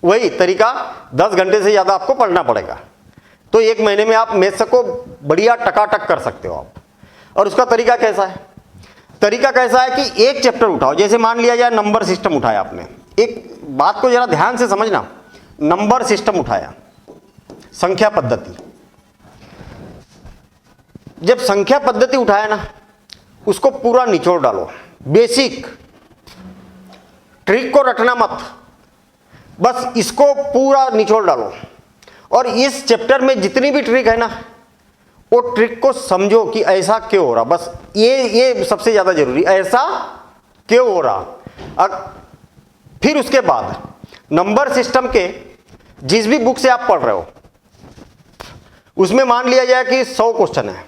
वही तरीका 10 घंटे से ज्यादा आपको पढ़ना पड़ेगा। तो एक महीने में आप मैथ्स को बढ़िया टकाटक कर सकते हो आप। और उसका तरीका कैसा है? तरीका कैसा है कि एक चैप्टर उठाओ, जैसे मान लिया जाए नंबर सिस्टम उठाया आपने। एक बात को जरा ध्यान से समझना, नंबर सिस्टम उठाया, संख्या पद्धति। जब संख्या पद्धति उठाया ना, उसको पूरा निचोड़ डालो। बेसिक ट्रिक को रटना मत, बस इसको पूरा निचोड़ डालो। और इस चैप्टर में जितनी भी ट्रिक है ना, वो ट्रिक को समझो कि ऐसा क्यों हो रहा। बस ये सबसे ज्यादा जरूरी, ऐसा क्यों हो रहा। फिर उसके बाद नंबर सिस्टम के जिस भी बुक से आप पढ़ रहे हो उसमें मान लिया जाए कि 100 क्वेश्चन है,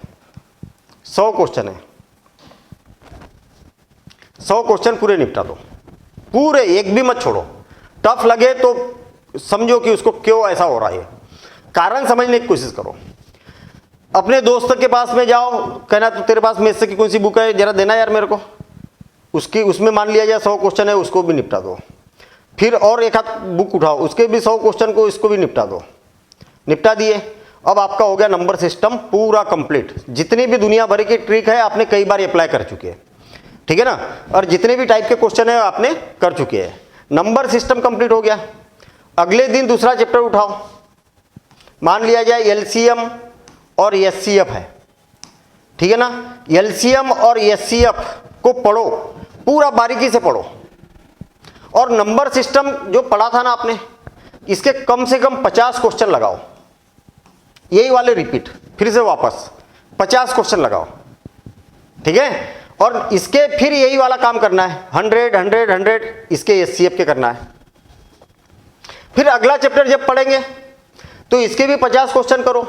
100 क्वेश्चन है, 100 क्वेश्चन पूरे निपटा दो, पूरे एक भी मत छोड़ो। टफ लगे तो समझो कि उसको क्यों ऐसा हो रहा है, कारण समझने की कोशिश करो। अपने दोस्त के पास में जाओ, कहना तो तेरे पास मैथ्स की कौन सी बुक है, जरा देना यार मेरे को, उसकी उसमें मान लिया जाए 100 क्वेश्चन है, उसको भी निपटा दो। फिर और एक हाथ बुक उठाओ, उसके भी 100 क्वेश्चन को इसको भी निपटा दो, निपटा दिए। अब आपका हो गया नंबर सिस्टम पूरा कंप्लीट। जितनी भी दुनिया भर की ट्रिक है आपने कई बार अप्लाई कर चुके हैं, ठीक है ना, और जितने भी टाइप के क्वेश्चन है आपने कर चुके हैं। नंबर सिस्टम कंप्लीट हो गया। अगले दिन दूसरा चैप्टर उठाओ, मान लिया जाए एलसीएम और एचसीएफ है, ठीक है ना। एलसीएम और एचसीएफ को पढ़ो, पूरा बारीकी से पढ़ो, और नंबर सिस्टम जो पढ़ा था ना आपने, इसके कम से कम 50 क्वेश्चन लगाओ, यही वाले रिपीट, फिर से वापस 50 क्वेश्चन लगाओ, ठीक है। और इसके फिर यही वाला काम करना है, 100 100 100 इसके एचसीएफ के करना है। फिर अगला चैप्टर जब पढ़ेंगे तो इसके भी 50 क्वेश्चन करो,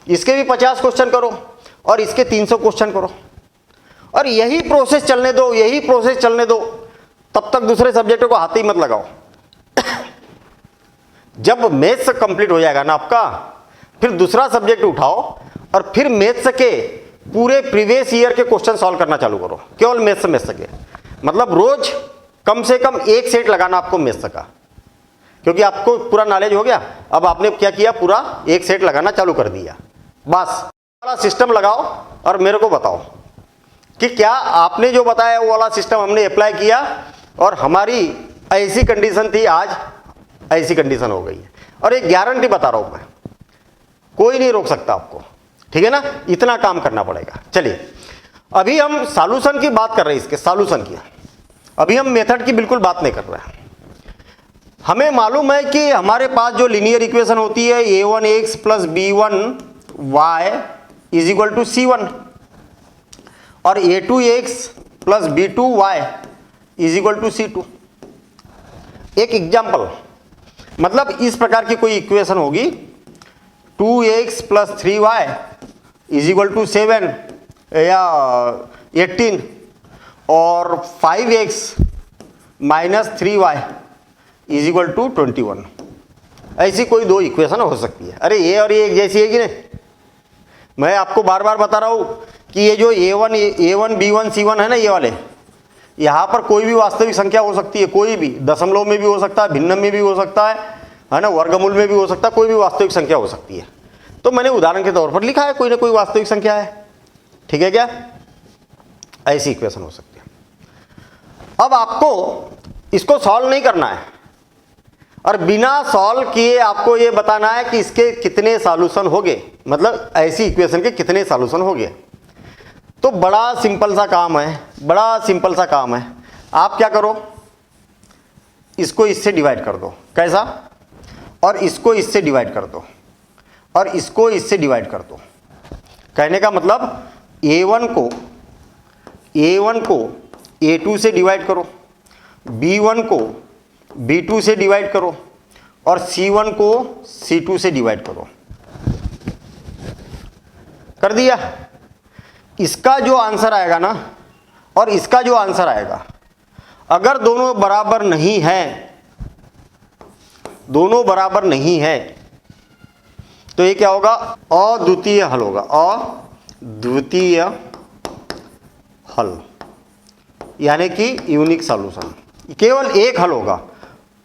इसके भी 50 क्वेश्चन करो, और इसके 300 क्वेश्चन करो, और यही प्रोसेस चलने दो, यही प्रोसेस चलने दो, तब तक दूसरे सब्जेक्टों को हाथ ही मत लगाओ। जब मैथ्स कंप्लीट हो जाएगा ना आपका, फिर दूसरा सब्जेक्ट उठाओ और फिर मैथ्स के पूरे प्रीवियस ईयर के क्वेश्चन सॉल्व करना चालू करो, केवल मैथ्स के। मतलब रोज कम से कम एक सेट लगाना आपको मैथ्स का, क्योंकि आपको पूरा नॉलेज हो गया। अब आपने क्या किया, पूरा एक सेट लगाना चालू कर दिया। बस वाला सिस्टम लगाओ और मेरे को बताओ कि क्या आपने जो बताया वो वाला सिस्टम हमने अप्लाई किया और हमारी ऐसी कंडीशन थी, आज ऐसी कंडीशन हो गई है। और एक गारंटी बता रहा हूं मैं, कोई नहीं रोक सकता आपको, ठीक है ना। इतना काम करना पड़ेगा। चलिए अभी हम सॉल्यूशन की बात कर रहे हैं, इसके सॉल्यूशन की। अभी हम मेथड की बिल्कुल बात नहीं कर रहे हैं। हमें मालूम है कि हमारे पास जो लीनियर इक्वेशन होती है a1x plus b1y is equal to c1 और a2x plus b2y is equal to c2। एक एग्जाम्पल, मतलब इस प्रकार की कोई इक्वेशन होगी, 2x plus 3y is equal to 7 या 18 और 5x minus 3y is equal to 21। ऐसी कोई दो इक्वेशन हो सकती है। अरे ये और ये एक जैसी है कि नहीं? मैं आपको बार बार बता रहा हूँ कि ये जो a1 b1 c1 है ना, ये वाले, यहाँ पर कोई भी वास्तविक संख्या हो सकती है, कोई भी, दशमलव में भी हो सकता है, भिन्नम में भी हो सकता है ना, वर्गमूल में भी हो सकता है, कोई भी वास्तविक संख्या हो सकती है। तो मैंने उदाहरण के तौर पर लिखा है, कोई ना कोई वास्तविक संख्या है, ठीक है क्या? ऐसी इक्वेशन हो सकती है। अब आपको इसको सॉल्व नहीं करना है और बिना सॉल्व किए आपको ये बताना है कि इसके कितने सॉल्यूशन हो गए, मतलब ऐसी इक्वेशन के कितने सॉल्यूशन हो गए। तो बड़ा सिंपल सा काम है, बड़ा सिंपल सा काम है। आप क्या करो, इसको इससे डिवाइड कर दो, कैसा, और इसको इससे डिवाइड कर दो, और इसको इससे डिवाइड कर दो। कहने का मतलब a1 को a2 से डिवाइड करो, b1 को b2 से डिवाइड करो, और c1 को c2 से डिवाइड करो। कर दिया? इसका जो आंसर आएगा ना और इसका जो आंसर आएगा, अगर दोनों बराबर नहीं है, दोनों बराबर नहीं है, तो ये क्या होगा? अद्वितीय हल होगा, अद्वितीय हल, यानी कि यूनिक सॉल्यूशन। केवल एक हल होगा,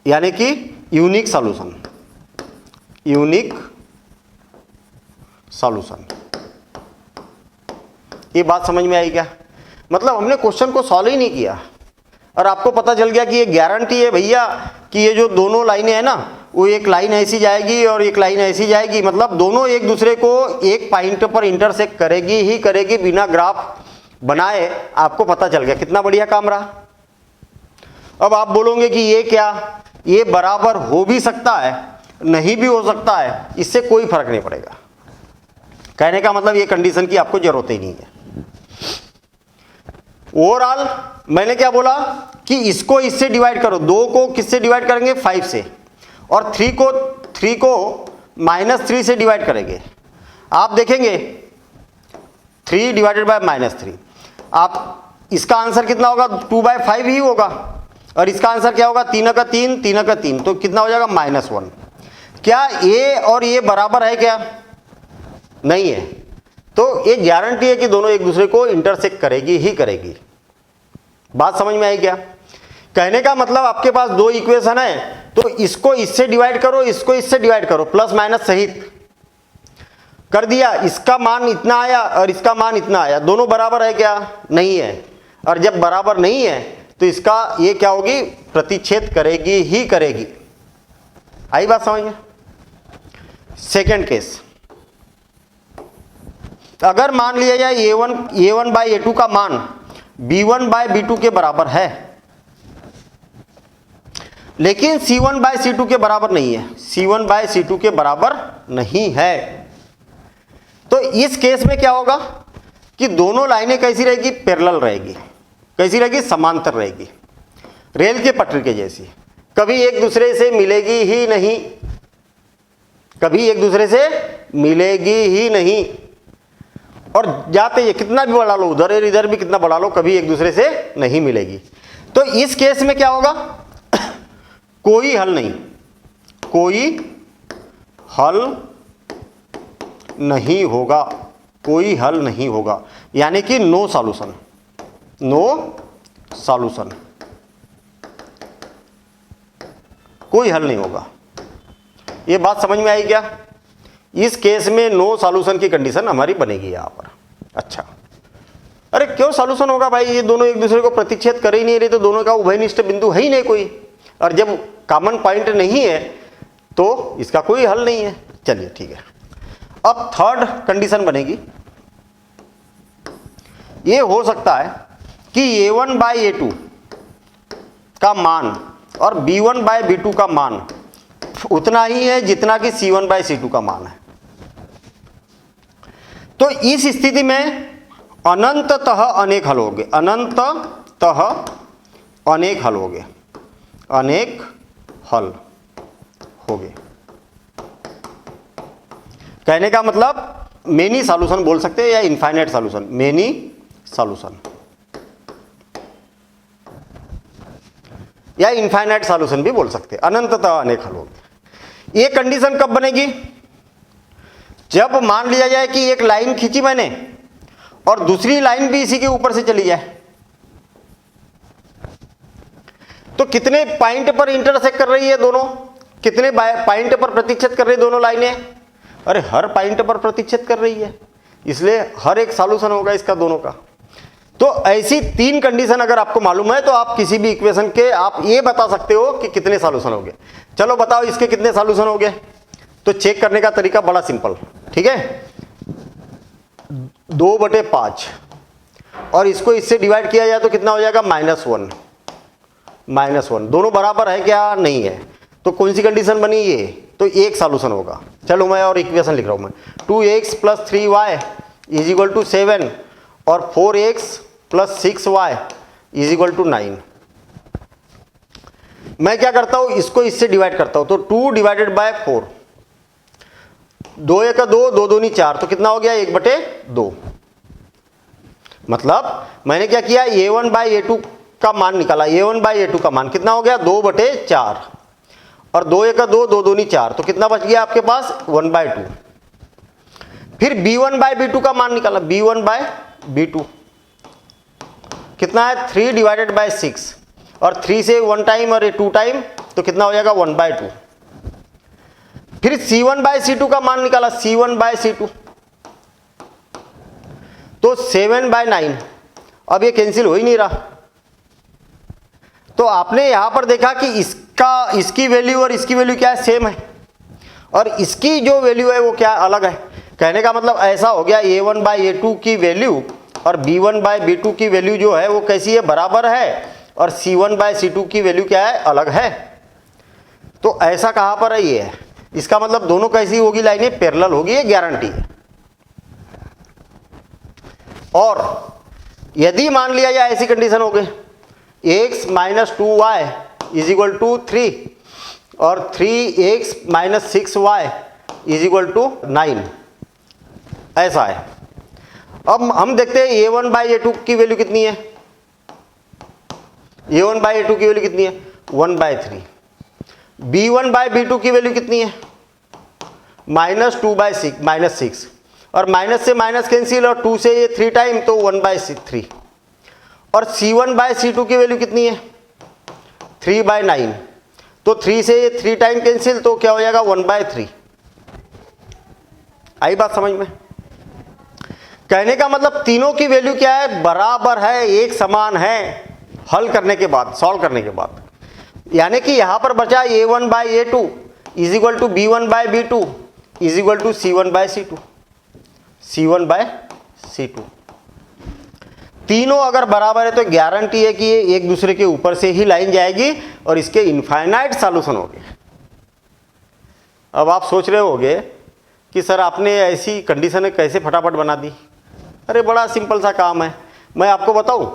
यानी कि यूनिक सॉल्यूशन, यूनिक सॉल्यूशन। ये बात समझ में आई क्या? मतलब हमने क्वेश्चन को सॉल्व ही नहीं किया और आपको पता चल गया कि ये गारंटी है भैया कि ये जो दोनों लाइनें हैं ना, वो एक लाइन ऐसी जाएगी और एक लाइन ऐसी जाएगी, मतलब दोनों एक दूसरे को एक पॉइंट पर इंटरसेक्ट करेगी ही करेगी, बिना ग्राफ बनाए। आपको पता चल गया, कितना बढ़िया काम रहा। अब आप बोलोगे कि ये क्या, ये बराबर हो भी सकता है, नहीं भी हो सकता है, इससे कोई फर्क नहीं पड़ेगा। कहने का मतलब ये कंडीशन की आपको जरूरत ही नहीं है। ओवरऑल मैंने क्या बोला कि इसको इससे डिवाइड करो, 2 को किससे डिवाइड करेंगे? 5 से। और 3 को -3 से डिवाइड करेंगे, आप देखेंगे 3 डिवाइडेड बाय -3, आप इसका आंसर कितना होगा 2/5 ही होगा, और इसका आंसर क्या होगा 3 का 3, 3 का 3, तो कितना हो जाएगा -1। क्या ये और ये बराबर है क्या? नहीं है, तो ये गारंटी है कि दोनों एक दूसरे को इंटरसेक्ट करेगी ही करेगी। बात समझ में आई क्या? कहने का मतलब आपके पास दो इक्वेशन है, तो इसको इससे डिवाइड करो, इसको इससे डिवाइड करो, प्लस माइनस सहित कर दिया, इसका मान इतना आया और इसका मान इतना आया, दोनों बराबर है क्या? नहीं है। और जब बराबर नहीं है तो इसका ये क्या होगी, प्रतिच्छेद करेगी ही करेगी। आई बात समझ में? सेकेंड केस, अगर मान लिया जाए a1 बाई a2 का मान b1 बाई b2 के बराबर है, लेकिन c1 बाई c2 के बराबर नहीं है, c1 बाई c2 के बराबर नहीं है, तो इस केस में क्या होगा कि दोनों लाइनें कैसी रहेगी, पैरेलल रहेगी। कैसी रहेगी? समांतर रहेगी, रेल के पटरी के जैसी, कभी एक दूसरे से मिलेगी ही नहीं, कभी एक दूसरे से मिलेगी ही नहीं। और जाते ये कितना भी बढ़ा लो, उधर इधर भी कितना बढ़ा लो, कभी एक दूसरे से नहीं मिलेगी। तो इस केस में क्या होगा, कोई हल नहीं, कोई हल नहीं होगा, कोई हल नहीं होगा, यानी कि नो सॉल्यूशन, नो सॉल्यूशन, कोई हल नहीं होगा। ये बात समझ में आई क्या? इस केस में नो सॉल्यूशन की कंडीशन हमारी बनेगी यहां पर। अच्छा, अरे क्यों सॉल्यूशन होगा भाई, ये दोनों एक दूसरे को प्रतिच्छेद कर ही नहीं रहे, तो दोनों का उभयनिष्ठ बिंदु है ही नहीं कोई, और जब कॉमन पॉइंट नहीं है तो इसका कोई हल नहीं है। चलिए ठीक है, अब थर्ड कंडीशन बनेगी, ये हो सकता है कि a1 बाई a2 का मान और b1 बाई b2 का मान उतना ही है जितना कि c1 बाई c2 का मान है। तो इस स्थिति में अनंततः अनेक हल होंगे, अनंततः अनेक हल होंगे, अनेक हल होंगे। कहने का मतलब मेनी सॉल्यूशन बोल सकते हैं या इनफाइनाइट सॉल्यूशन, मेनी सॉल्यूशन या इनफाइनाइट सॉल्यूशन भी बोल सकते हैं, अनंततः अनेक हल होंगे। ये कंडीशन कब बनेगी, जब मान लिया जाए कि एक लाइन खींची मैंने और दूसरी लाइन भी इसी के ऊपर से चली जाए, तो कितने पॉइंट पर इंटरसेक्ट कर रही है दोनों, कितने पॉइंट पर प्रतिच्छेद कर रही है दोनों लाइनें? अरे हर पॉइंट पर प्रतिच्छेद कर रही है, इसलिए हर एक सॉल्यूशन होगा इसका दोनों का। तो ऐसी 3 कंडीशन अगर आपको मालूम है तो आप किसी भी इक्वेशन के आप ये बता सकते हो कि कितने सॉल्यूशन हो गए। चलो बताओ इसके कितने सॉल्यूशन हो गए। तो चेक करने का तरीका बड़ा सिंपल, ठीक है, 2/5 और इसको इससे डिवाइड किया जाए तो कितना हो जाएगा -1, -1, दोनों बराबर है क्या? नहीं है, तो कौन सी कंडीशन बनी ये? तो एक सॉल्यूशन होगा। चलो मैं और इक्वेशन लिख रहा हूं मैं, 2x + 3y = 7 और 4x + 6y = 9। मैं क्या करता हूं, इसको इससे डिवाइड करता हूं, तो 2 डिवाइडेड बाय 4, 2 1 2, 2 2 4, तो कितना हो गया 1/2। मतलब मैंने क्या किया, a1 बाई a2 का मान निकाला, a1 बाई a2 का मान कितना हो गया 2/4, और 2 1 2, 2 2 4, तो कितना बच गया आपके पास 1/2। फिर b1 बाई b2 का मान निकाला, b1 बाई b2 कितना है 3 डिवाइडेड बाय 6, और 3 से 1 टाइम और 2 टाइम, तो कितना हो जाएगा 1/2। फिर c1 बाई c2 का मान निकाला, c1 बाई c2, तो 7/9। अब ये कैंसिल हो ही नहीं रहा, तो आपने यहां पर देखा कि इसकी वैल्यू और इसकी वैल्यू क्या है, सेम है, और इसकी जो वैल्यू है वो क्या अलग है। कहने का मतलब ऐसा हो गया, a1 बाई a2 की वैल्यू और b1 बाई b2 की वैल्यू जो है वो कैसी है, बराबर है, और c1 बाई c2 की वैल्यू क्या है, अलग है। तो ऐसा कहां पर है, ये है, इसका मतलब दोनों कैसी होगी, लाइनें पैरेलल होगी, ये गारंटी है। और यदि मान लिया जाए ऐसी कंडीशन हो गई, x - 2y = 3 और 3x minus 6y is equal to 9, ऐसा है। अब हम देखते हैं a1/a2 की वैल्यू कितनी है। a1/a2 की वैल्यू कितनी है 1/3। b1/b2 की वैल्यू कितनी है -2/6 और माइनस से माइनस कैंसिल और 2 से ये 3 टाइम तो 1/3। और c1/c2 की वैल्यू कितनी है 3/9 तो 3 से ये 3 टाइम कैंसिल तो क्या हो जाएगा 1/3। आई बात समझ में? कहने का मतलब तीनों की वैल्यू क्या है, बराबर है, एक समान है हल करने के बाद, सॉल्व करने के बाद। यानी कि यहां पर बचा a1/a2 is equal to b1/b2 is equal to c1/c2, c1/c2। तीनों अगर बराबर है तो गारंटी है कि ये एक दूसरे के ऊपर से ही लाइन जाएगी और इसके इनफाइनाइट सॉल्यूशन होंगे। अब आप सोच रहे होंगे कि सर आपने ऐसी कंडीशन कैसे फटाफट बना दी। अरे बड़ा सिंपल सा काम है, मैं आपको बताऊं,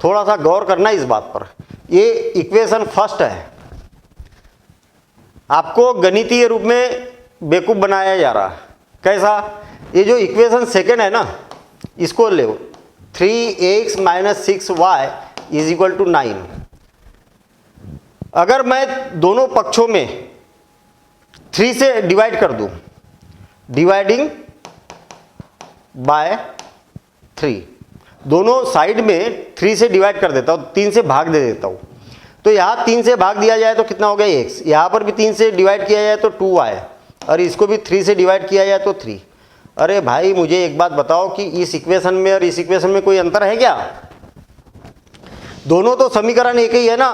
थोड़ा सा गौर करना इस बात पर। ये इक्वेशन फर्स्ट है, आपको गणितीय रूप में बेवकूफ़ बनाया जा रहा है। कैसा? ये जो इक्वेशन सेकेंड है ना, इसको ले 3x minus 6y is equal to 9। अगर मैं दोनों पक्षों में 3 से डिवाइड कर दूं, डिवाइडिंग बाय 3, दोनों साइड में 3 से डिवाइड कर देता हूँ, 3 से भाग दे देता हूँ, तो यहाँ 3 से भाग दिया जाए तो कितना हो गया x, यहाँ पर भी 3 से डिवाइड किया जाए तो 2y और इसको भी 3 से डिवाइड किया जाए तो 3। अरे भाई मुझे एक बात बताओ कि इस इक्वेशन में और इस इक्वेशन में कोई अंतर है क्या? दोनों तो समीकरण एक ही है ना,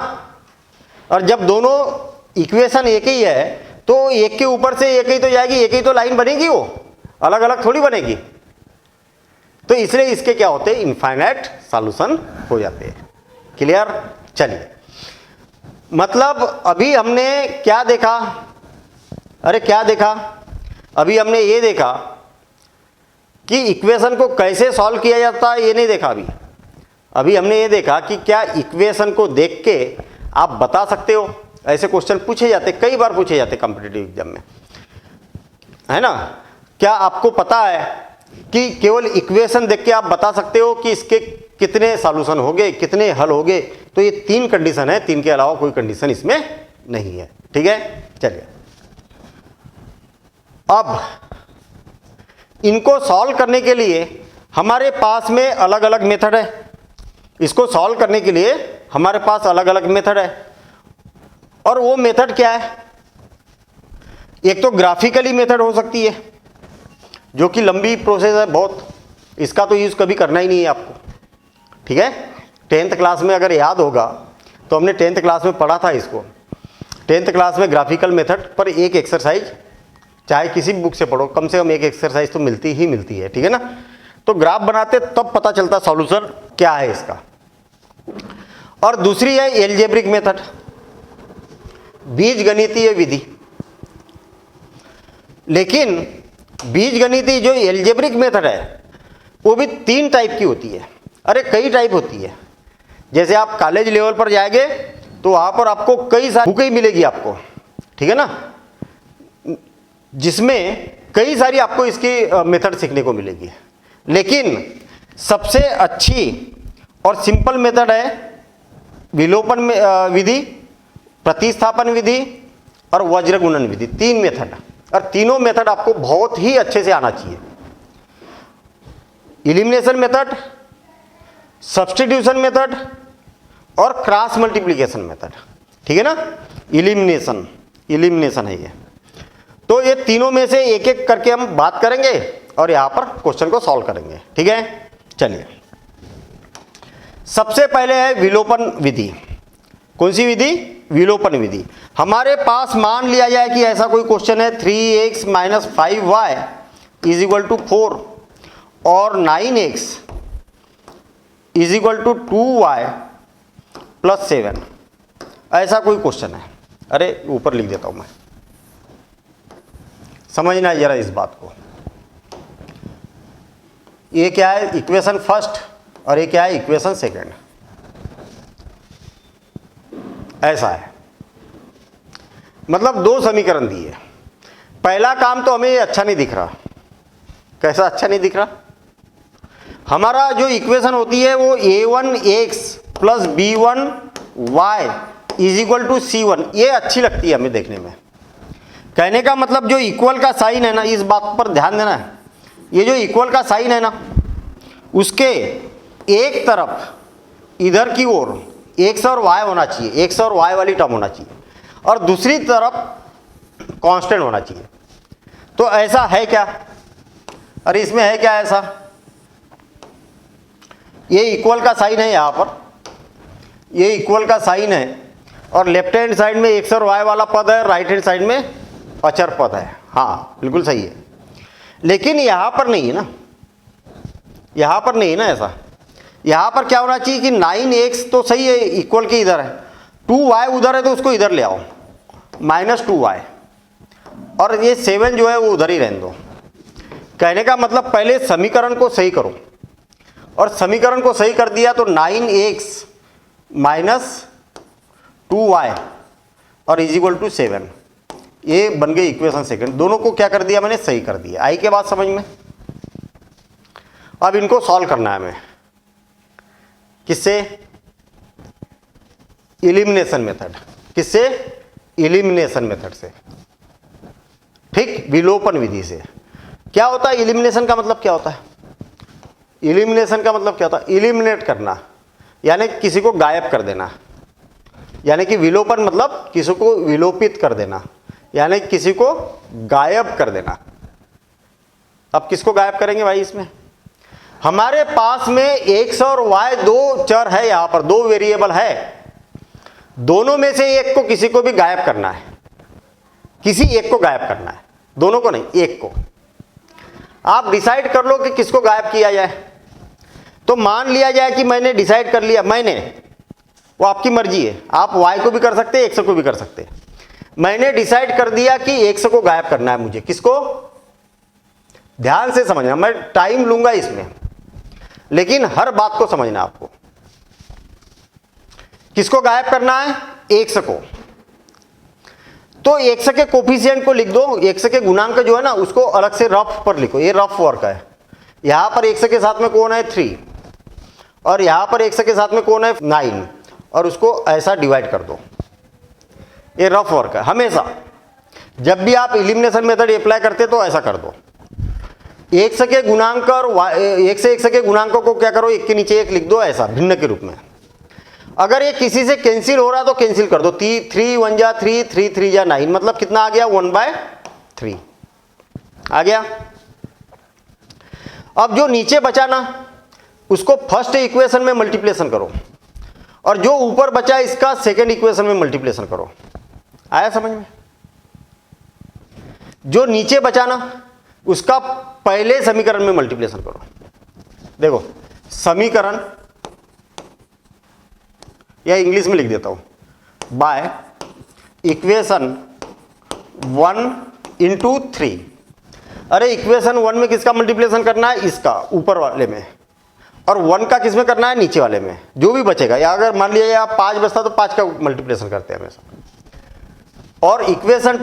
और जब दोनों इक्वेशन एक ही है तो एक के ऊपर से एक ही तो जाएगी, एक ही तो लाइन बनेगी, वो अलग अलग थोड़ी बनेगी। तो इसलिए इसके क्या होते हैं, इनफाइनाइट सॉल्यूशन हो जाते हैं। क्लियर? चलिए, मतलब अभी हमने क्या देखा, अरे क्या देखा, अभी हमने ये देखा कि इक्वेशन को कैसे सॉल्व किया जाता है, ये नहीं देखा अभी हमने ये देखा कि क्या इक्वेशन को देख के आप बता सकते हो। ऐसे क्वेश्चन पूछे जाते, कई बार पूछे जाते कॉम्पिटिटिव एग्जाम में, है ना। क्या आपको पता है कि केवल इक्वेशन देख के आप बता सकते हो कि इसके कितने सॉल्यूशन होंगे, कितने हल होंगे? तो ये 3 कंडीशन है, 3 के अलावा कोई कंडीशन इसमें नहीं है। ठीक है, चलिए अब इनको सॉल्व करने के लिए हमारे पास में अलग अलग मेथड है। इसको सॉल्व करने के लिए हमारे पास अलग अलग मेथड है, और वो मेथड क्या है? एक तो ग्राफिकली मेथड हो सकती है, जो कि लंबी प्रोसेस है बहुत, इसका तो यूज कभी करना ही नहीं है आपको। ठीक है, 10th क्लास में अगर याद होगा तो हमने 10th क्लास में पढ़ा था इसको। 10th क्लास में ग्राफिकल मेथड पर एक एक्सरसाइज, चाहे किसी भी बुक से पढ़ो, कम से कम एक एक्सरसाइज तो मिलती ही मिलती है। ठीक है ना, तो ग्राफ बनाते तब पता चलता सॉल्यूशन क्या है इसका। और दूसरी है एल्जेब्रिक मेथड, बीजगणितीय विधि। लेकिन बीजगणितीय जो एल्जेब्रिक मेथड है वो भी 3 टाइप की होती है। अरे कई टाइप होती है। जैसे आप कॉलेज लेवल पर जाएंगे तो वहां पर आपको कई सारी बुकें मिलेगी आपको, ठीक है ना, जिसमें कई सारी आपको इसकी मेथड सीखने को मिलेगी। लेकिन सबसे अच्छी और सिंपल मेथड है विलोपन विधि, प्रतिस्थापन विधि और वज्र गुणन विधि। 3 मेथड, और तीनों मेथड आपको बहुत ही अच्छे से आना चाहिए। इलिमिनेशन मेथड, सब्स्टिट्यूशन मेथड और क्रॉस मल्टीप्लिकेशन मेथड। ठीक है ना, इलिमिनेशन है ये। तो ये तीनों में से एक एक करके हम बात करेंगे और यहां पर क्वेश्चन को सॉल्व करेंगे। ठीक है, चलिए सबसे पहले है विलोपन विधि। कौन सी विधि? विलोपन विधि। हमारे पास मान लिया जाए कि ऐसा कोई क्वेश्चन है 3x minus 5y is equal to 4 और 9x is equal to 2y plus 7, ऐसा कोई क्वेश्चन है। अरे ऊपर लिख देता हूं मैं, समझना जरा इस बात को। ये क्या है? इक्वेशन फर्स्ट, और ये क्या है? Equation second. ऐसा है। मतलब दो समीकरण दिए। पहला काम तो हमें ये अच्छा नहीं दिख रहा। कैसा अच्छा नहीं दिख रहा? हमारा जो इक्वेशन होती है वो a1x plus b1y is equal to c1, ये अच्छी लगती है हमें देखने में। कहने का मतलब जो इक्वल का साइन है ना, इस बात पर ध्यान देना है, ये जो इक्वल का साइन है ना, उसके एक तरफ इधर की ओर x और y होना चाहिए, x और y वाली टर्म होना चाहिए, और दूसरी तरफ कांस्टेंट होना चाहिए। तो ऐसा है क्या? अरे इसमें है क्या ऐसा? ये इक्वल का साइन है यहाँ पर, ये इक्वल का साइन है, और लेफ्ट हैंड साइड में x और y वाला पद है, राइट हैंड साइड में अचर पद है। हाँ बिल्कुल सही है, लेकिन यहाँ पर नहीं है ना, यहाँ पर नहीं है ना ऐसा। यहाँ पर क्या होना चाहिए कि 9x तो सही है, इक्वल के इधर है, 2y उधर है तो उसको इधर ले आओ, माइनस 2y, और ये 7 जो है वो उधर ही रहने दो। कहने का मतलब पहले समीकरण को सही करो, और समीकरण को सही कर दिया तो 9x माइनस 2y और इज इक्वल टू 7, ये बन गई इक्वेशन सेकंड। दोनों को क्या कर दिया मैंने? सही कर दिया। आई के बात समझ में? अब इनको सॉल्व करना है हमें। किससे? Elimination method. किससे? एलिमिनेशन मेथड से, ठीक, विलोपन विधि से। क्या होता है एलिमिनेशन का मतलब? क्या होता है एलिमिनेशन का मतलब? क्या होता है? एलिमिनेट करना, यानी किसी को गायब कर देना, यानी कि विलोपन मतलब किसी को विलोपित कर देना, यानी किसी को गायब कर देना। अब किसको गायब करेंगे भाई? इसमें हमारे पास में x और y दो चर है, यहां पर दो वेरिएबल है, दोनों में से एक को किसी को भी गायब करना है, किसी एक को गायब करना है, दोनों को नहीं, एक को। आप डिसाइड कर लो कि किसको गायब किया जाए। तो मान लिया जाए कि मैंने डिसाइड कर लिया, मैंने, वो आपकी मर्जी है, आप y को भी कर सकते हैं, x को भी कर सकते हैं। मैंने डिसाइड कर दिया कि x को गायब करना है मुझे। किसको? ध्यान से समझना, मैं टाइम लूंगा इसमें, लेकिन हर बात को समझना आपको। किसको गायब करना है? x को। तो x के कोफिशिएंट को लिख दो, x के गुणांक जो है ना उसको अलग से रफ पर लिखो, ये रफ वर्क है। यहां पर x के साथ में कौन है? 3, और यहां पर x के साथ में कौन है? 9, और उसको ऐसा डिवाइड कर दो। ये रफ वर्क है। हमेशा जब भी आप एलिमिनेशन मेथड अप्लाई करते तो ऐसा कर दो। x के गुणांक और x के गुणांकों को क्या करो? एक के नीचे एक लिख दो, ऐसा भिन्न के रूप में। अगर ये किसी से कैंसिल हो रहा है तो कैंसिल कर दो। 3 1 जा 3, 3 3 जा 9, मतलब कितना आ गया? 1/3 आ गया। अब जो नीचे बचा ना उसको फर्स्ट इक्वेशन में मल्टीप्लिकेशन करो, और जो ऊपर बचा इसका सेकंड इक्वेशन में मल्टीप्लिकेशन करो। आया समझ में? जो नीचे बचा ना उसका पहले समीकरण में मल्टीप्लिकेशन करो। देखो समीकरण, या इंग्लिश में लिख देता हूं, बाय इक्वेशन 1 इंटू 3। अरे इक्वेशन 1 में किसका मल्टीप्लिकेशन करना है? इसका, ऊपर वाले में, और 1 का किस में करना है? नीचे वाले में, जो भी बचेगा। या अगर मान लिया आप 5 बचता तो 5 का मल्टीप्लिकेशन करते हैं हमेशा। और इक्वेशन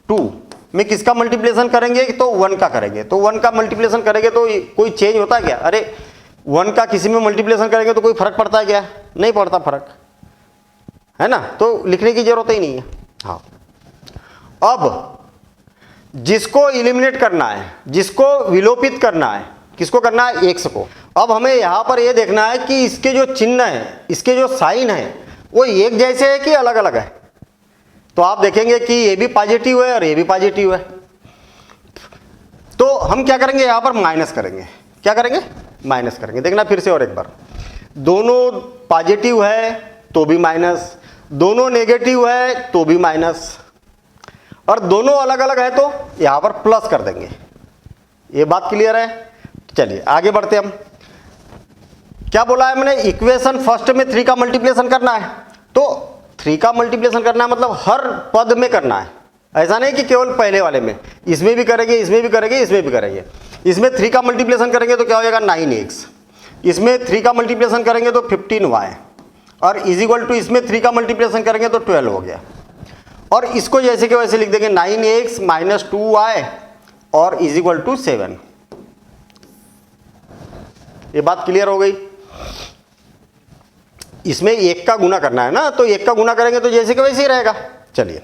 2 में किसका मल्टीप्लिकेशन करेंगे? तो 1 का करेंगे। तो 1 का मल्टीप्लिकेशन करेंगे तो कोई चेंज होता है क्या? अरे 1 का किसी में मल्टीप्लिकेशन करेंगे तो कोई फर्क पड़ता है क्या? नहीं पड़ता फर्क, है ना? तो लिखने की जरूरत ही नहीं है। हाँ, अब जिसको इलिमिनेट करना है, जिसको विलोपित करना है, किसको करना है? x को। अब हमें यहां पर यह देखना है कि इसके जो चिन्ह है, इसके जो साइन है, वो एक जैसे है कि अलग अलग है। तो आप देखेंगे कि ये भी पॉजिटिव है और ये भी पॉजिटिव है। तो हम क्या करेंगे? यहां पर माइनस करेंगे। क्या करेंगे? माइनस करेंगे। देखना फिर से और एक बार, दोनों पॉजिटिव है तो भी माइनस, दोनों नेगेटिव है तो भी माइनस, और दोनों अलग अलग है तो यहां पर प्लस कर देंगे। ये बात क्लियर है? चलिए आगे बढ़ते हम। क्या बोला है मैंने? इक्वेशन फर्स्ट में 3 का मल्टीप्लिकेशन करना है। तो 3 का मल्टीप्लिकेशन करना है मतलब हर पद में करना है, ऐसा नहीं कि केवल पहले वाले में। इसमें भी करेंगे, इसमें भी करेंगे, इसमें भी करेंगे। इसमें 3 का मल्टीप्लिकेशन करेंगे तो क्या हो जाएगा? 9x। इसमें 3 का मल्टीप्लिकेशन करेंगे तो 15y, और इज इक्वल टू इसमें 3 का मल्टीप्लिकेशन करेंगे तो 12 हो गया। और इसको जैसे कि वैसे लिख देंगे 9x माइनस 2y और इज इक्वल टू 7। ये बात क्लियर हो गई। इसमें 1 का गुना करना है ना, तो 1 का गुना करेंगे तो जैसे कि वैसे ही रहेगा। चलिए,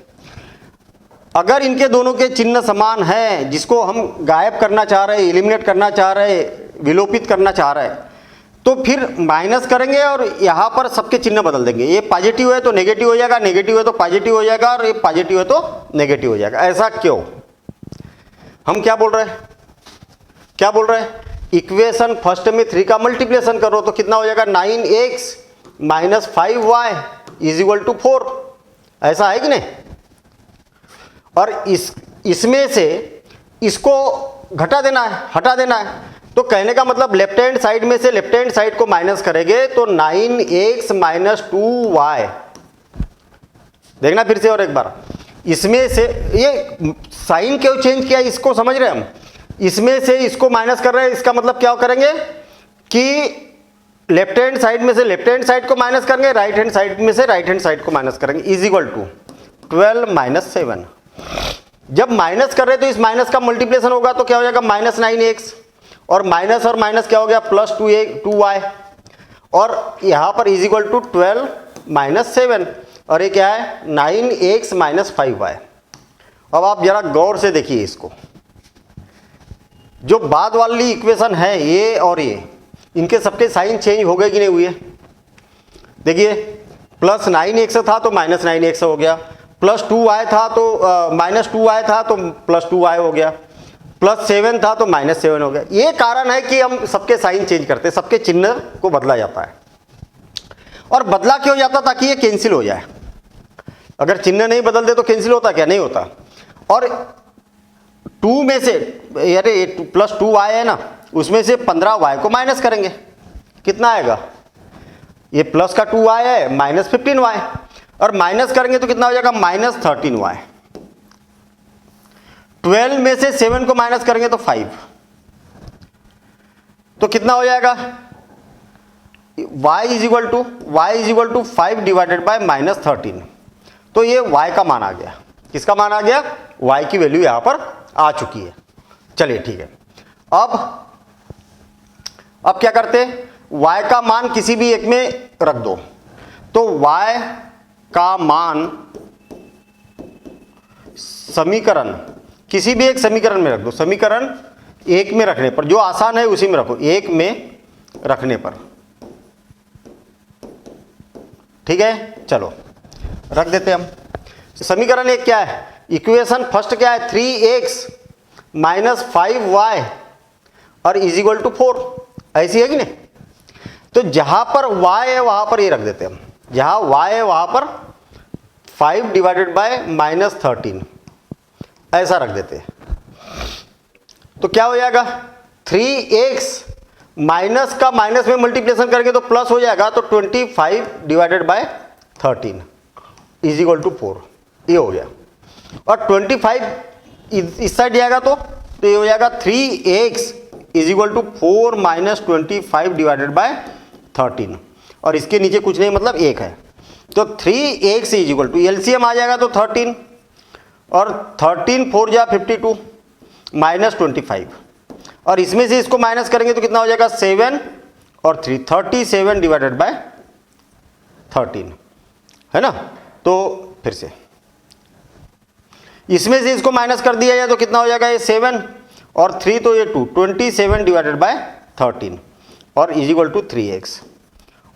अगर इनके दोनों के चिन्ह समान हैं, जिसको हम गायब करना चाह रहे, एलिमिनेट करना चाह रहे, विलोपित करना चाह रहे, तो फिर माइनस करेंगे और यहाँ पर सबके चिन्ह बदल देंगे। ये पॉजिटिव है तो नेगेटिव हो जाएगा, नेगेटिव है तो पॉजिटिव हो जाएगा, और ये पॉजिटिव है तो नेगेटिव हो जाएगा। ऐसा क्यों? हम क्या बोल रहे हैं, क्या बोल रहे हैं? इक्वेशन फर्स्ट में 3 का मल्टीप्लिकेशन करो तो कितना हो जाएगा? 9x minus 5y is equal to 4। ऐसा है कि नहीं? और इसमें से इसको घटा देना है, हटा देना है। तो कहने का मतलब लेफ्ट हैंड साइड में से लेफ्ट हैंड साइड को माइनस करेंगे तो 9x माइनस 2y। देखना फिर से और एक बार, इसमें से ये साइन क्यों चेंज किया इसको समझ रहे हैं हम। इसमें से इसको माइनस कर रहे हैं, इसका मतलब क्या करेंगे कि लेफ्ट हैंड साइड में से लेफ्ट हैंड साइड को माइनस करेंगे, राइट हैंड साइड में से राइट हैंड साइड को माइनस करेंगे, इज इक्वल टू 12 माइनस 7। जब माइनस कर रहे हैं तो इस माइनस का मल्टीप्लिकेशन होगा तो क्या हो जाएगा? माइनस 9x, और माइनस क्या हो गया? प्लस 2y, और यहाँ पर इज इक्वल टू 12 माइनस 7, और ये क्या है? 9x minus 5y। अब आप जरा गौर से देखिए इसको, जो बाद वाली इक्वेशन है ये और ये, इनके सबके साइन चेंज हो गए कि नहीं हुए? देखिए, प्लस 9x था तो माइनस 9x हो गया, प्लस 2y था तो माइनस 2y था तो प्लस 2y हो गया, प्लस 7 था तो माइनस 7 हो गया। ये कारण है कि हम सबके साइन चेंज करते हैं, सबके चिन्ह को बदला जाता है। और बदला क्यों जाता? ताकि ये कैंसिल हो जाए। अगर चिन्ह नहीं बदलते तो कैंसिल होता क्या? नहीं होता। और 2 में से, अरे प्लस 2y है ना, उसमें से 15y को माइनस करेंगे, कितना आएगा? ये प्लस का 2y है, माइनस 15y, और माइनस करेंगे तो कितना हो जाएगा? Minus 13y। 12 में से 7 को माइनस करेंगे तो 5, तो कितना हो जाएगा? y is equal to 5 divided by minus 13। तो ये y का मान आ गया। किसका मान आ गया? y की वैल्यू यहां पर आ चुकी है। चलिए ठीक है, अब क्या करते हैं? y का मान किसी भी एक में रख दो, तो y का मान समीकरण, किसी भी एक समीकरण में रख दो। समीकरण 1 में रखने पर, जो आसान है उसी में रखो, 1 में रखने पर, ठीक है। चलो रख देते हम। समीकरण 1 क्या है? इक्वेशन फर्स्ट क्या है? 3x माइनस 5y और इज इक्वल टू 4। ऐसी है कि नहीं? तो जहां पर y है वहां पर ये रख देते हम, जहां y है वहां पर 5 डिवाइडेड बाय माइनस 13 ऐसा रख देते हैं। तो क्या हो जाएगा? 3x माइनस का माइनस में मल्टीप्लिकेशन करेंगे तो प्लस हो जाएगा, तो 25 divided by 13 is equal to 4, ये हो गया। और 25 इस साइड जाएगा तो ये हो जाएगा 3x is equal to 4 minus 25 divided by 13, और इसके नीचे कुछ नहीं, मतलब 1 है। तो 3x is equal to LCM आ जाएगा तो 13, और 13 4 जा 52 माइनस 25, और इसमें से इसको माइनस करेंगे तो कितना हो जाएगा? 7 और 3 37 डिवाइडेड बाय 13, है ना। तो फिर से इसमें से इसको माइनस कर दिया जाए तो कितना हो जाएगा? ये 7 और 3 तो ये 2, 27 डिवाइडेड बाय 13 और इज इक्वल टू 3x,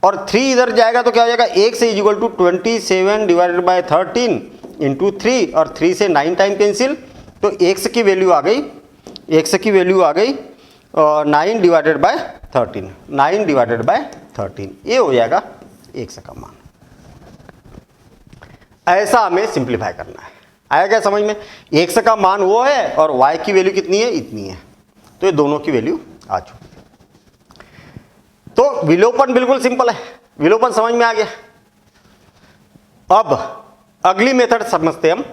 और 3 इधर जाएगा तो क्या हो जाएगा? 1 से is equal to 27 divided by 13 into 3, और 3 से 9 टाइम कैंसिल, तो x की वैल्यू आ गई, x की वैल्यू आ गई 9 डिवाइडेड बाय 13, 9 डिवाइडेड बाय 13, ये हो जाएगा x का मान। ऐसा हमें सिंप्लीफाई करना है। आया क्या समझ में? x का मान वो है और y की वैल्यू कितनी है? इतनी है, तो ये दोनों की वैल्यू आ चुकी। तो विलोपन बिल्कुल सिंपल है, विलोपन समझ में आ गया। अब अगली मेथड समझते हम,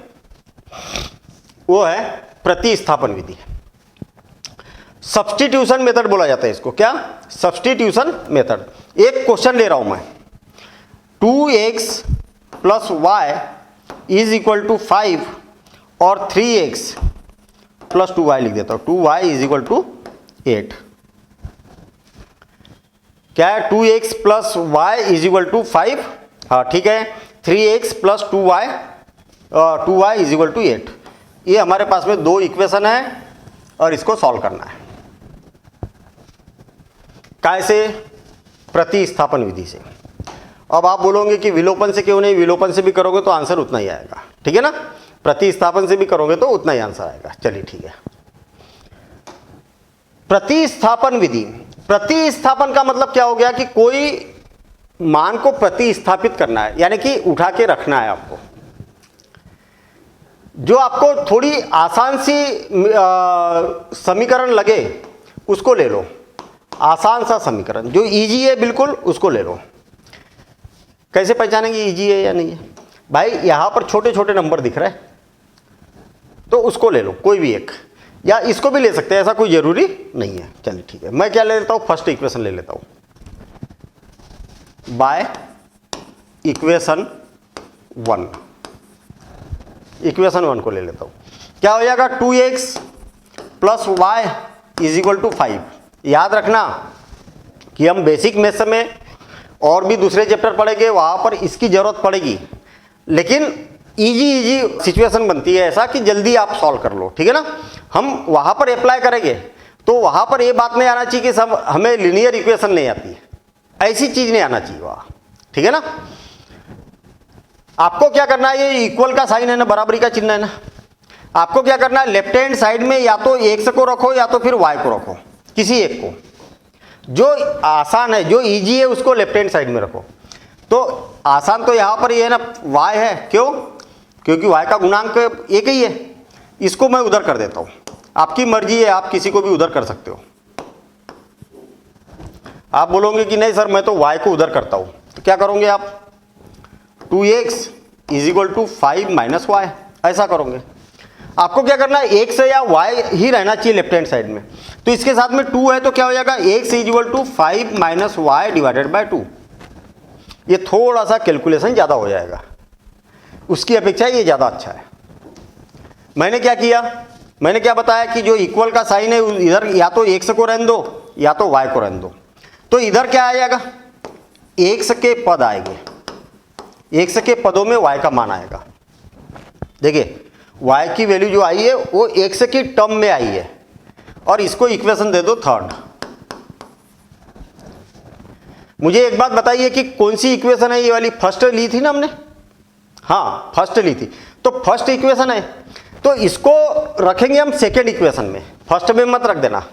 वो है प्रतिस्थापन विधि। सब्स्टिट्यूशन मेथड बोला जाता है इसको। क्या? Substitution method. एक क्वेश्चन ले रहा हूं मैं, 2x plus y is equal to 5 और 3x प्लस 2y लिख देता हूं, 2y इज इक्वल टू 8। क्या है? 2x plus y is equal to 5, हाँ ठीक है, 3x plus 2y is equal to 8। ये हमारे पास में दो इक्वेशन है और इसको सॉल्व करना है। कैसे? प्रतिस्थापन विधि से। अब आप बोलोगे कि विलोपन से क्यों नहीं? विलोपन से भी करोगे तो आंसर उतना ही आएगा, ठीक है ना। प्रतिस्थापन से भी करोगे तो उतना ही आंसर आएगा। चलिए ठीक है। प्रतिस्थापन विधि, प्रतिस्थापन का मतलब क्या हो गया कि कोई मान को प्रतिस्थापित करना है, यानी कि उठा के रखना है आपको। जो आपको थोड़ी आसान सी समीकरण लगे उसको ले लो, आसान सा समीकरण जो इजी है बिल्कुल उसको ले लो। कैसे पहचानेंगे इजी है या नहीं है? भाई यहां पर छोटे छोटे नंबर दिख रहे हैं तो उसको ले लो, कोई भी एक, या इसको भी ले सकते हैं, ऐसा कोई जरूरी नहीं है। चलिए ठीक है, मैं क्या ले लेता हूं? फर्स्ट इक्वेशन ले लेता हूं, बाय इक्वेशन 1, इक्वेशन 1 को ले लेता हूं। क्या हो जाएगा? 2x plus y is equal to 5। याद रखना कि हम बेसिक मैथ्स में और भी दूसरे चैप्टर पढ़ेंगे, वहां पर इसकी जरूरत पड़ेगी, लेकिन इजी सिचुएशन बनती है ऐसा कि जल्दी आप सॉल्व कर लो, ठीक है ना। हम वहां पर अप्लाई करेंगे तो वहां पर ये बात नहीं आना चाहिए कि सब हमें लिनियर इक्वेशन नहीं आती है, ऐसी चीज नहीं आना चाहिए वहां, ठीक है ना। आपको क्या करना है? ये इक्वल का साइन है ना, बराबरी का चिन्ह है ना, आपको क्या करना है? लेफ्ट हैंड साइड में या तो एक्स को रखो या तो फिर वाई को रखो, किसी एक को। जो आसान है, जो इजी है, उसको लेफ्ट हैंड साइड में रखो। तो आसान तो यहां पर ये है ना, y है, क्यों? क्योंकि y का गुणांक एक ही है। इसको मैं उधर कर देता हूं, आपकी मर्जी है, आप किसी को भी उधर कर सकते हो। आप बोलोगे कि नहीं सर मैं तो y को उधर करता हूं, तो क्या करोगे आप? 2x is equal to 5 minus y, ऐसा करोगे। आपको क्या करना है? x या y ही रहना चाहिए लेफ्ट हैंड साइड में। तो इसके साथ में 2 है तो क्या हो जाएगा? x is equal to 5 minus y divided by 2। ये थोड़ा सा कैलकुलेशन ज्यादा हो जाएगा, उसकी अपेक्षा ये ज्यादा अच्छा है। मैंने क्या किया? मैंने क्या बताया कि जो इक्वल का साइन है इधर या तो x को रहने दो या तो y को रहने दो। तो इधर क्या आ जाएगा? x के पद आएंगे, x के पदों में y का मान आएगा। देखिए y की वैल्यू जो आई है वो x की टर्म में आई है, और इसको इक्वेशन दे दो थर्ड। मुझे एक बात बताइए कि कौन सी इक्वेशन है ये वाली? फर्स्ट ली थी ना हमने, हाँ फर्स्ट ली थी, तो फर्स्ट इक्वेशन है, तो इसको रखेंगे हम सेकेंड इक्वेशन में। फर्स्ट में मत रख देना,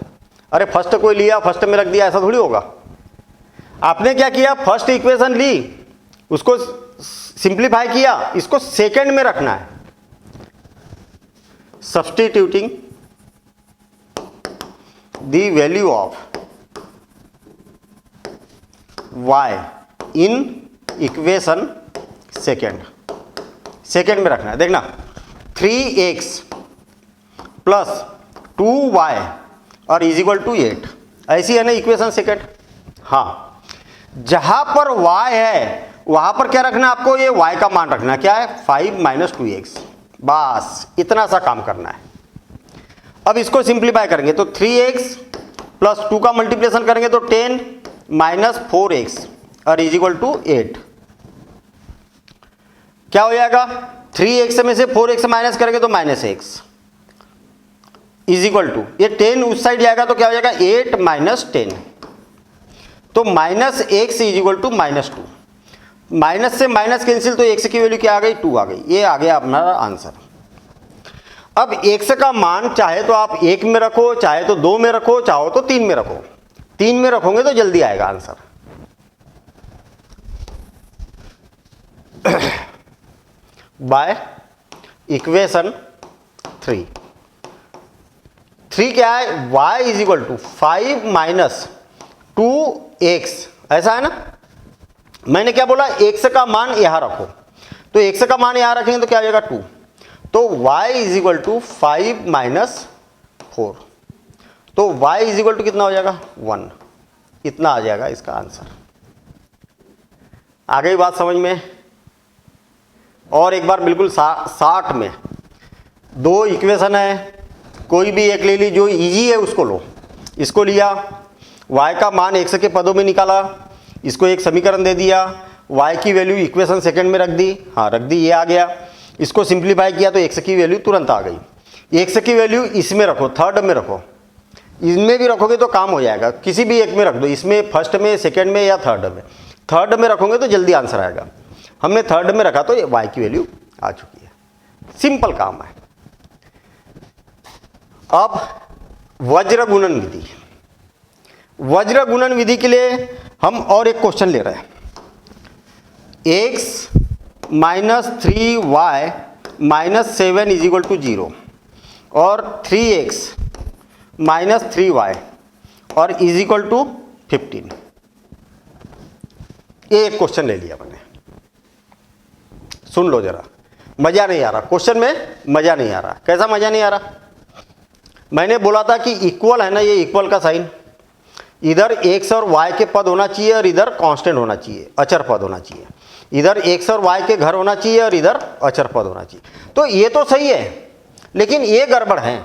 अरे फर्स्ट कोई लिया फर्स्ट में रख दिया, ऐसा थोड़ी होगा। आपने क्या किया? फर्स्ट इक्वेशन ली, उसको सिंप्लीफाई किया, इसको सेकेंड में रखना है। Substituting the value of y in equation second में रखना है। देखना 3x प्लस 2y और इज इक्वल टू 8, ऐसी है ना इक्वेशन सेकेंड। हाँ, जहां पर y है वहां पर क्या रखना है आपको? ये y का मान रखना है। क्या है? 5 माइनस 2x, बस इतना सा काम करना है। अब इसको सिंप्लीफाई करेंगे तो 3x प्लस 2 का मल्टीप्लिकेशन करेंगे तो 10 माइनस 4x और इज इक्वल टू 8। क्या हो जाएगा? 3x में से 4x माइनस करेंगे तो minus x is equal to, ये 10 उस साइड जाएगा तो क्या हो जाएगा? 8 माइनस 10, तो minus x is equal to minus 2। Minus से माइनस कैंसिल, तो x की वैल्यू क्या आ गई? 2 आ गई। ये आ गया हमारा आंसर। अब x का मान चाहे तो आप 1 में रखो, चाहे तो 2 में रखो, चाहो तो 3 में रखो। 3 में रखोगे तो जल्दी आएगा आंसर। बाय इक्वेशन 3 क्या है? y is equal to 5 minus 2x, ऐसा है ना। मैंने क्या बोला? x का मान यहां रखो, तो x का मान यहां रखेंगे तो क्या हो जाएगा? 2। तो y is equal to 5 minus 4, तो y इज इक्वल टू कितना हो जाएगा? 1। इतना आ जाएगा इसका आंसर। आ गई बात समझ में? और एक बार बिल्कुल 60 में 2 इक्वेशन है, कोई भी एक ले ली, जो इजी है उसको लो। इसको लिया, y का मान x के पदों में निकाला, इसको एक समीकरण दे दिया, y की वैल्यू इक्वेशन सेकंड में रख दी, हाँ रख दी, ये आ गया। इसको सिंप्लीफाई किया तो x की वैल्यू तुरंत आ गई। x की वैल्यू इसमें रखो, थर्ड में रखो, इसमें भी रखोगे तो काम हो जाएगा, किसी भी एक में रख दो, इसमें फर्स्ट में, सेकंड में या थर्ड में। थर्ड में रखोगे तो जल्दी आंसर आएगा। हमने थर्ड में रखा तो ये y की वैल्यू आ चुकी है। सिंपल काम है। अब वज्र गुणन विधि, वज्र गुणन विधि के लिए हम और एक क्वेश्चन ले रहे हैं। x minus 3y minus 7 is equal to 0 और 3x माइनस 3y और इज इक्वल टू 15। ये एक क्वेश्चन ले लिया मैंने। सुन लो जरा, मजा नहीं आ रहा क्वेश्चन में, मजा नहीं आ रहा। कैसा मजा नहीं आ रहा? मैंने बोला था कि इक्वल है ना, ये इक्वल का साइन, इधर x और y के पद होना चाहिए और इधर कांस्टेंट होना चाहिए, अचर पद होना चाहिए। इधर x और y के घर होना चाहिए और इधर अचर पद होना चाहिए। तो ये तो सही है, लेकिन ये गड़बड़ है।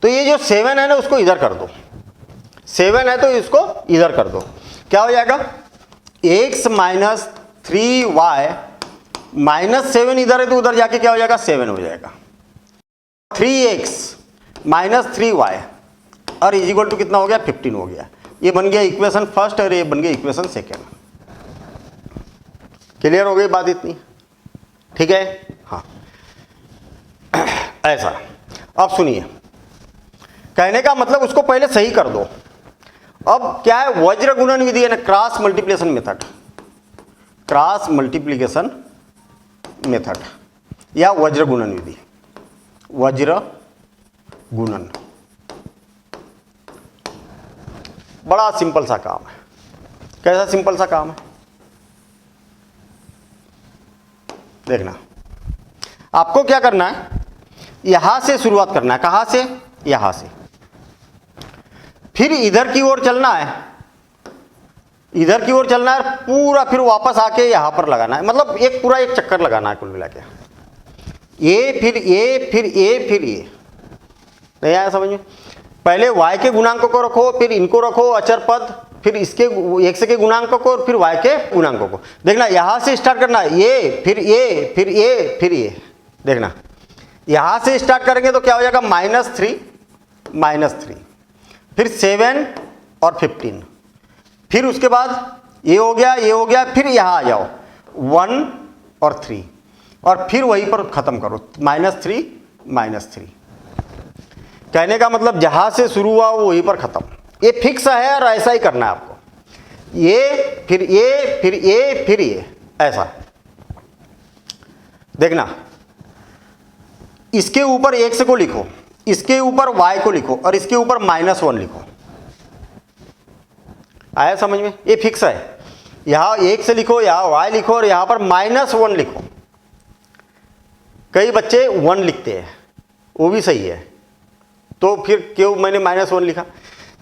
तो ये जो 7 है ना, उसको इधर कर दो। 7 है तो इसको इधर कर दो। क्या हो जाएगा? x माइनस 3y माइनस 7 इधर है तो उधर जाके क्या हो जाएगा? 7 हो जाएगा। 3x माइनस 3y और इज इक्वल टू कितना हो गया? 15 हो गया। ये बन गया इक्वेशन फर्स्ट और ये बन गया इक्वेशन सेकेंड। क्लियर हो गई बात इतनी? ठीक है, हाँ ऐसा। अब सुनिए, कहने का मतलब उसको पहले सही कर दो। अब क्या है? वज्र गुणन विधि है ना, cross multiplication method, cross multiplication method या वज्र गुणन विधि, वज्र गुणन। बड़ा सिंपल सा काम है। कैसा सिंपल सा काम है? देखना, आपको क्या करना है, यहां से शुरुआत करना है। कहां से? यहां से। फिर इधर की ओर चलना है, इधर की ओर चलना है पूरा, फिर वापस आके यहां पर लगाना है। मतलब एक पूरा एक चक्कर लगाना है कुल मिला के। ए फिर ए फिर ए फिर ए। नहीं आया समझ में? पहले y के गुणांकों को रखो, फिर इनको रखो अचर पद, फिर इसके x के गुणांकों को और फिर y के गुणांकों को। देखना, यहां से स्टार्ट करना है, ये फिर ए फिर ए फिर ए। देखना, यहां से स्टार्ट करेंगे तो क्या हो जाएगा? -3 फिर 7 और 15, फिर उसके बाद ये हो गया, ये हो गया, फिर यहां आ जाओ 1 और 3 और फिर वहीं पर खत्म करो, -3। कहने का मतलब जहां से शुरू हुआ वो वहीं पर खत्म। ये फिक्स है और ऐसा ही करना है आपको। ये फिर ये फिर ये फिर ये, ऐसा। देखना, इसके ऊपर x को लिखो, इसके ऊपर y को लिखो और इसके ऊपर -1 लिखो। आया समझ में? ये फिक्स है। यहां x लिखो, यहां y लिखो और यहां पर -1 लिखो। कई बच्चे 1 लिखते हैं, वो भी सही है। तो फिर क्यों मैंने -1 लिखा?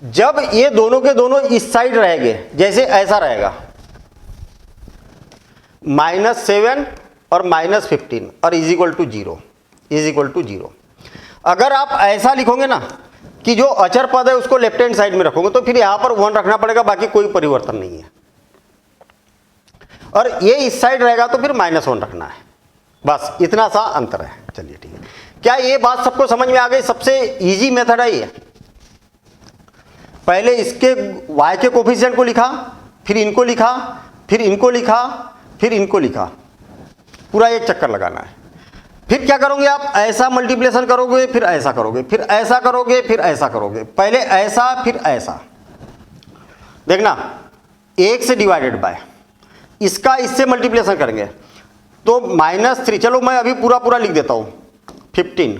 जब ये दोनों के दोनों इस साइड रहेंगे, जैसे ऐसा रहेगा, -7 और -15 और इज इक्वल टू 0। अगर आप ऐसा लिखोगे ना कि जो अचर पद है उसको लेफ्ट हैंड साइड में रखोगे, तो फिर यहां पर 1 रखना पड़ेगा, बाकी कोई परिवर्तन नहीं है। और ये इस साइड रहेगा तो फिर -1 रखना है। बस इतना सा अंतर है। चलिए ठीक है। क्या ये बात सबको समझ में आ गई? सबसे इजी मेथड है ये। पहले इसके y के कोफिशिएंट को लिखा, फिर इनको लिखा, फिर इनको लिखा, फिर इनको लिखा, पूरा एक चक्कर लगाना है। फिर क्या करोगे आप? ऐसा मल्टीप्लिकेशन करोगे, फिर ऐसा करोगे, फिर ऐसा करोगे, फिर ऐसा करोगे। पहले ऐसा फिर ऐसा। देखना, 1 से डिवाइडेड बाय, इसका इससे मल्टीप्लिकेशन करेंगे तो -3। चलो मैं अभी पूरा लिख देता हूं, 15।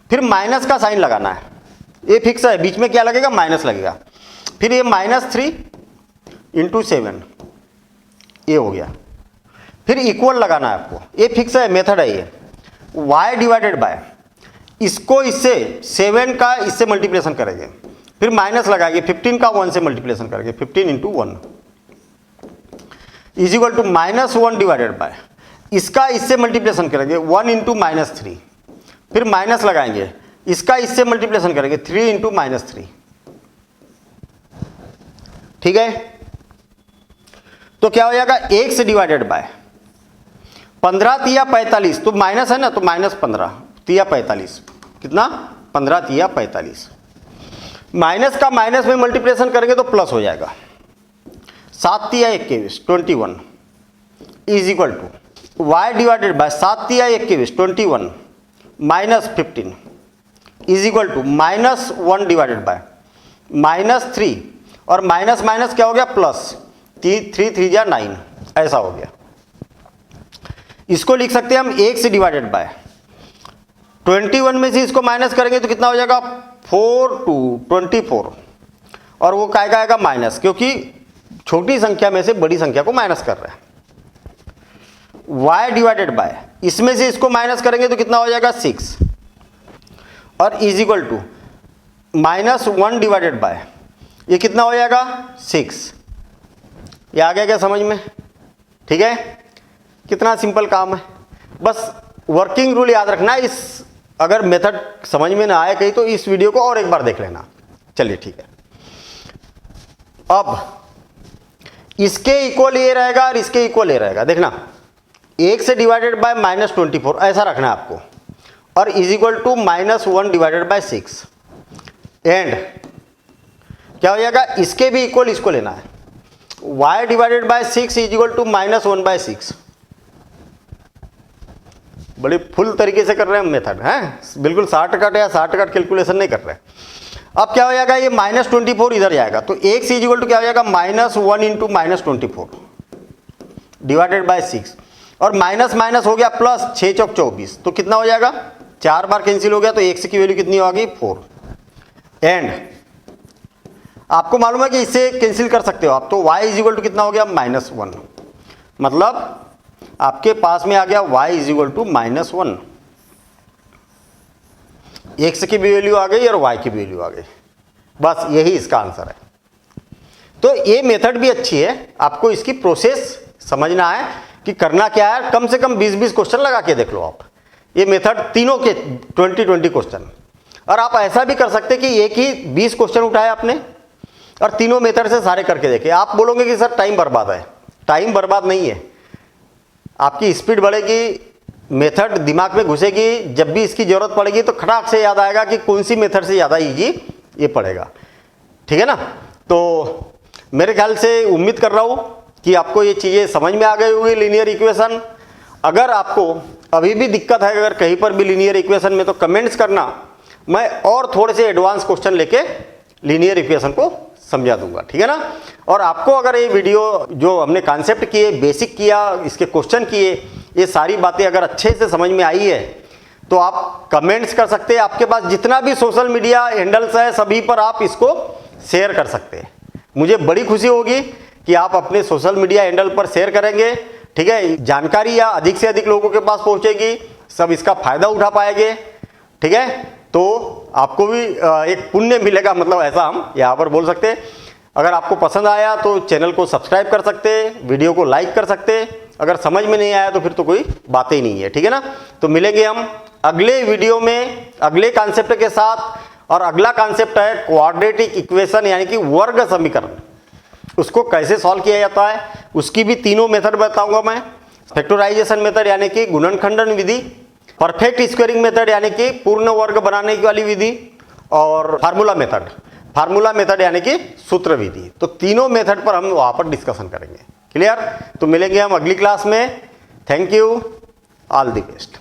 फिर माइनस का साइन लगाना है, ये फिक्स है, बीच में क्या लगेगा? माइनस लगेगा। फिर ये -3 × 7, ये हो गया। फिर इक्वल लगाना है आपको, ये फिक्स है, मेथड है ये। y डिवाइडेड बाय, इसको इससे 7 का इससे मल्टीप्लिकेशन करेंगे, फिर माइनस लगाएंगे, 15 का 1 से मल्टीप्लिकेशन करेंगे, 15 × 1। Is equal to -1 divided by, इसका इससे मल्टीप्लिकेशन करेंगे 1 इंटू -3, फिर माइनस लगाएंगे, इसका इससे मल्टीप्लिकेशन करेंगे 3 इंटू -3। ठीक है, तो क्या हो जाएगा 1 से डिवाइडेड बाय 15 तिया 45, तो माइनस है ना, तो -15 तिया 45, कितना 15 तिया 45, माइनस का माइनस में मल्टीप्लिकेशन करेंगे तो प्लस हो जाएगा, 7 तिया 21 21 is equal to y divided by 7 तिया 21 21 -15 is equal to -1 divided by -3, और माइनस माइनस क्या हो गया प्लस, 3 3 जा 9, ऐसा हो गया। इसको लिख सकते हैं हम 1 से डिवाइडेड बाय 21 में से इसको माइनस करेंगे तो कितना हो जाएगा 4 टू 24, और वो क्या आएगा माइनस, क्योंकि छोटी संख्या में से बड़ी संख्या को माइनस कर रहे हैं। y डिवाइडेड बाय, इसमें से इसको माइनस करेंगे तो कितना हो जाएगा 6, और is equal to -1 divided by, ये कितना हो जाएगा 6। ये आ गया क्या समझ में? ठीक है, कितना सिंपल काम है, बस वर्किंग रूल याद रखना है। इस अगर मेथड समझ में ना आए कहीं तो इस वीडियो को और एक बार देख लेना। चलिए ठीक है, अब इसके इक्वल ये रहेगा और इसके इक्वल ये रहेगा, देखना 1 से डिवाइडेड बाय -24 ऐसा रखना है आपको, और is equal to -1 divided by 6, and क्या हो जाएगा इसके भी इक्वल इसको लेना है, y divided by 6 is equal to -1 by 6। बड़े फुल तरीके से कर रहे हैं हम मेथड, हैं बिल्कुल शॉर्टकट या शॉर्टकट कैलकुलेशन नहीं कर रहे। अब क्या हो जाएगा ये -24 इधर जाएगा, तो 1 से इज इक्वल टू क्या हो जाएगा -1 इंटू -24 डिवाइडेड बाय 6, और माइनस माइनस हो गया प्लस, 6 चौक 24, तो कितना हो जाएगा 4 बार कैंसिल हो गया, तो x की वैल्यू कितनी हो गई 4। एंड आपको मालूम है कि इससे कैंसिल कर सकते हो आप, तो y इज इक्वल टू कितना हो गया -1, मतलब आपके पास में आ गया y is equal to -1, x की भी वैल्यू आ गई और y की भी वैल्यू आ गई, बस यही इसका आंसर है। तो ये मेथड भी अच्छी है, आपको इसकी प्रोसेस समझना है कि करना क्या है। कम से कम 20-20 क्वेश्चन लगा के देख लो आप, ये मेथड तीनों के 20-20 क्वेश्चन। और आप ऐसा भी कर सकते कि एक ही 20 क्वेश्चन उठाए आपने और तीनों मेथड से सारे करके देखे। आप बोलोगे कि सर टाइम बर्बाद है, टाइम बर्बाद नहीं है, आपकी स्पीड बढ़ेगी, मेथड दिमाग में घुसेगी, जब भी इसकी जरूरत पड़ेगी तो खटाक से याद आएगा कि कौन सी मेथड से ज़्यादा इजी ये पड़ेगा। ठीक है ना, तो मेरे ख्याल से उम्मीद कर रहा हूँ कि आपको ये चीज़ें समझ में आ गई होगी, लीनियर इक्वेशन। अगर आपको अभी भी दिक्कत है अगर कहीं पर भी लीनियर इक्वेशन में, तो कमेंट्स करना, मैं और थोड़े से एडवांस क्वेश्चन लेके लीनियर इक्वेशन को समझा दूंगा। ठीक है ना, और आपको अगर ये वीडियो जो हमने कॉन्सेप्ट किए, बेसिक किया, इसके क्वेश्चन किए, ये सारी बातें अगर अच्छे से समझ में आई है तो आप कमेंट्स कर सकते हैं। आपके पास जितना भी सोशल मीडिया हैंडल्स है सभी पर आप इसको शेयर कर सकते हैं। मुझे बड़ी खुशी होगी कि आप अपने सोशल मीडिया हैंडल पर शेयर करेंगे। ठीक है, जानकारी या अधिक से अधिक लोगों के पास पहुंचेगी, सब इसका फायदा उठा पाएंगे। ठीक है, तो आपको भी एक पुण्य मिलेगा, मतलब ऐसा हम यहाँ पर बोल सकते हैं। अगर आपको पसंद आया तो चैनल को सब्सक्राइब कर सकते हैं, वीडियो को लाइक कर सकते हैं। अगर समझ में नहीं आया तो फिर तो कोई बात ही नहीं है। ठीक है ना, तो मिलेंगे हम अगले वीडियो में अगले कॉन्सेप्ट के साथ। और अगला कॉन्सेप्ट है क्वाड्रेटिक इक्वेशन, यानी कि वर्ग समीकरण। उसको कैसे सॉल्व किया जाता है उसकी भी तीनों मेथड बताऊंगा मैं। फैक्टराइजेशन मेथड यानी कि गुणनखंडन विधि, परफेक्ट स्क्वायरिंग मेथड यानी कि पूर्ण वर्ग बनाने वाली विधि, और फार्मूला मेथड यानी कि सूत्र विधि। तो तीनों मेथड पर हम वहां पर डिस्कशन करेंगे। क्लियर? तो मिलेंगे हम अगली क्लास में। Thank you, all the best.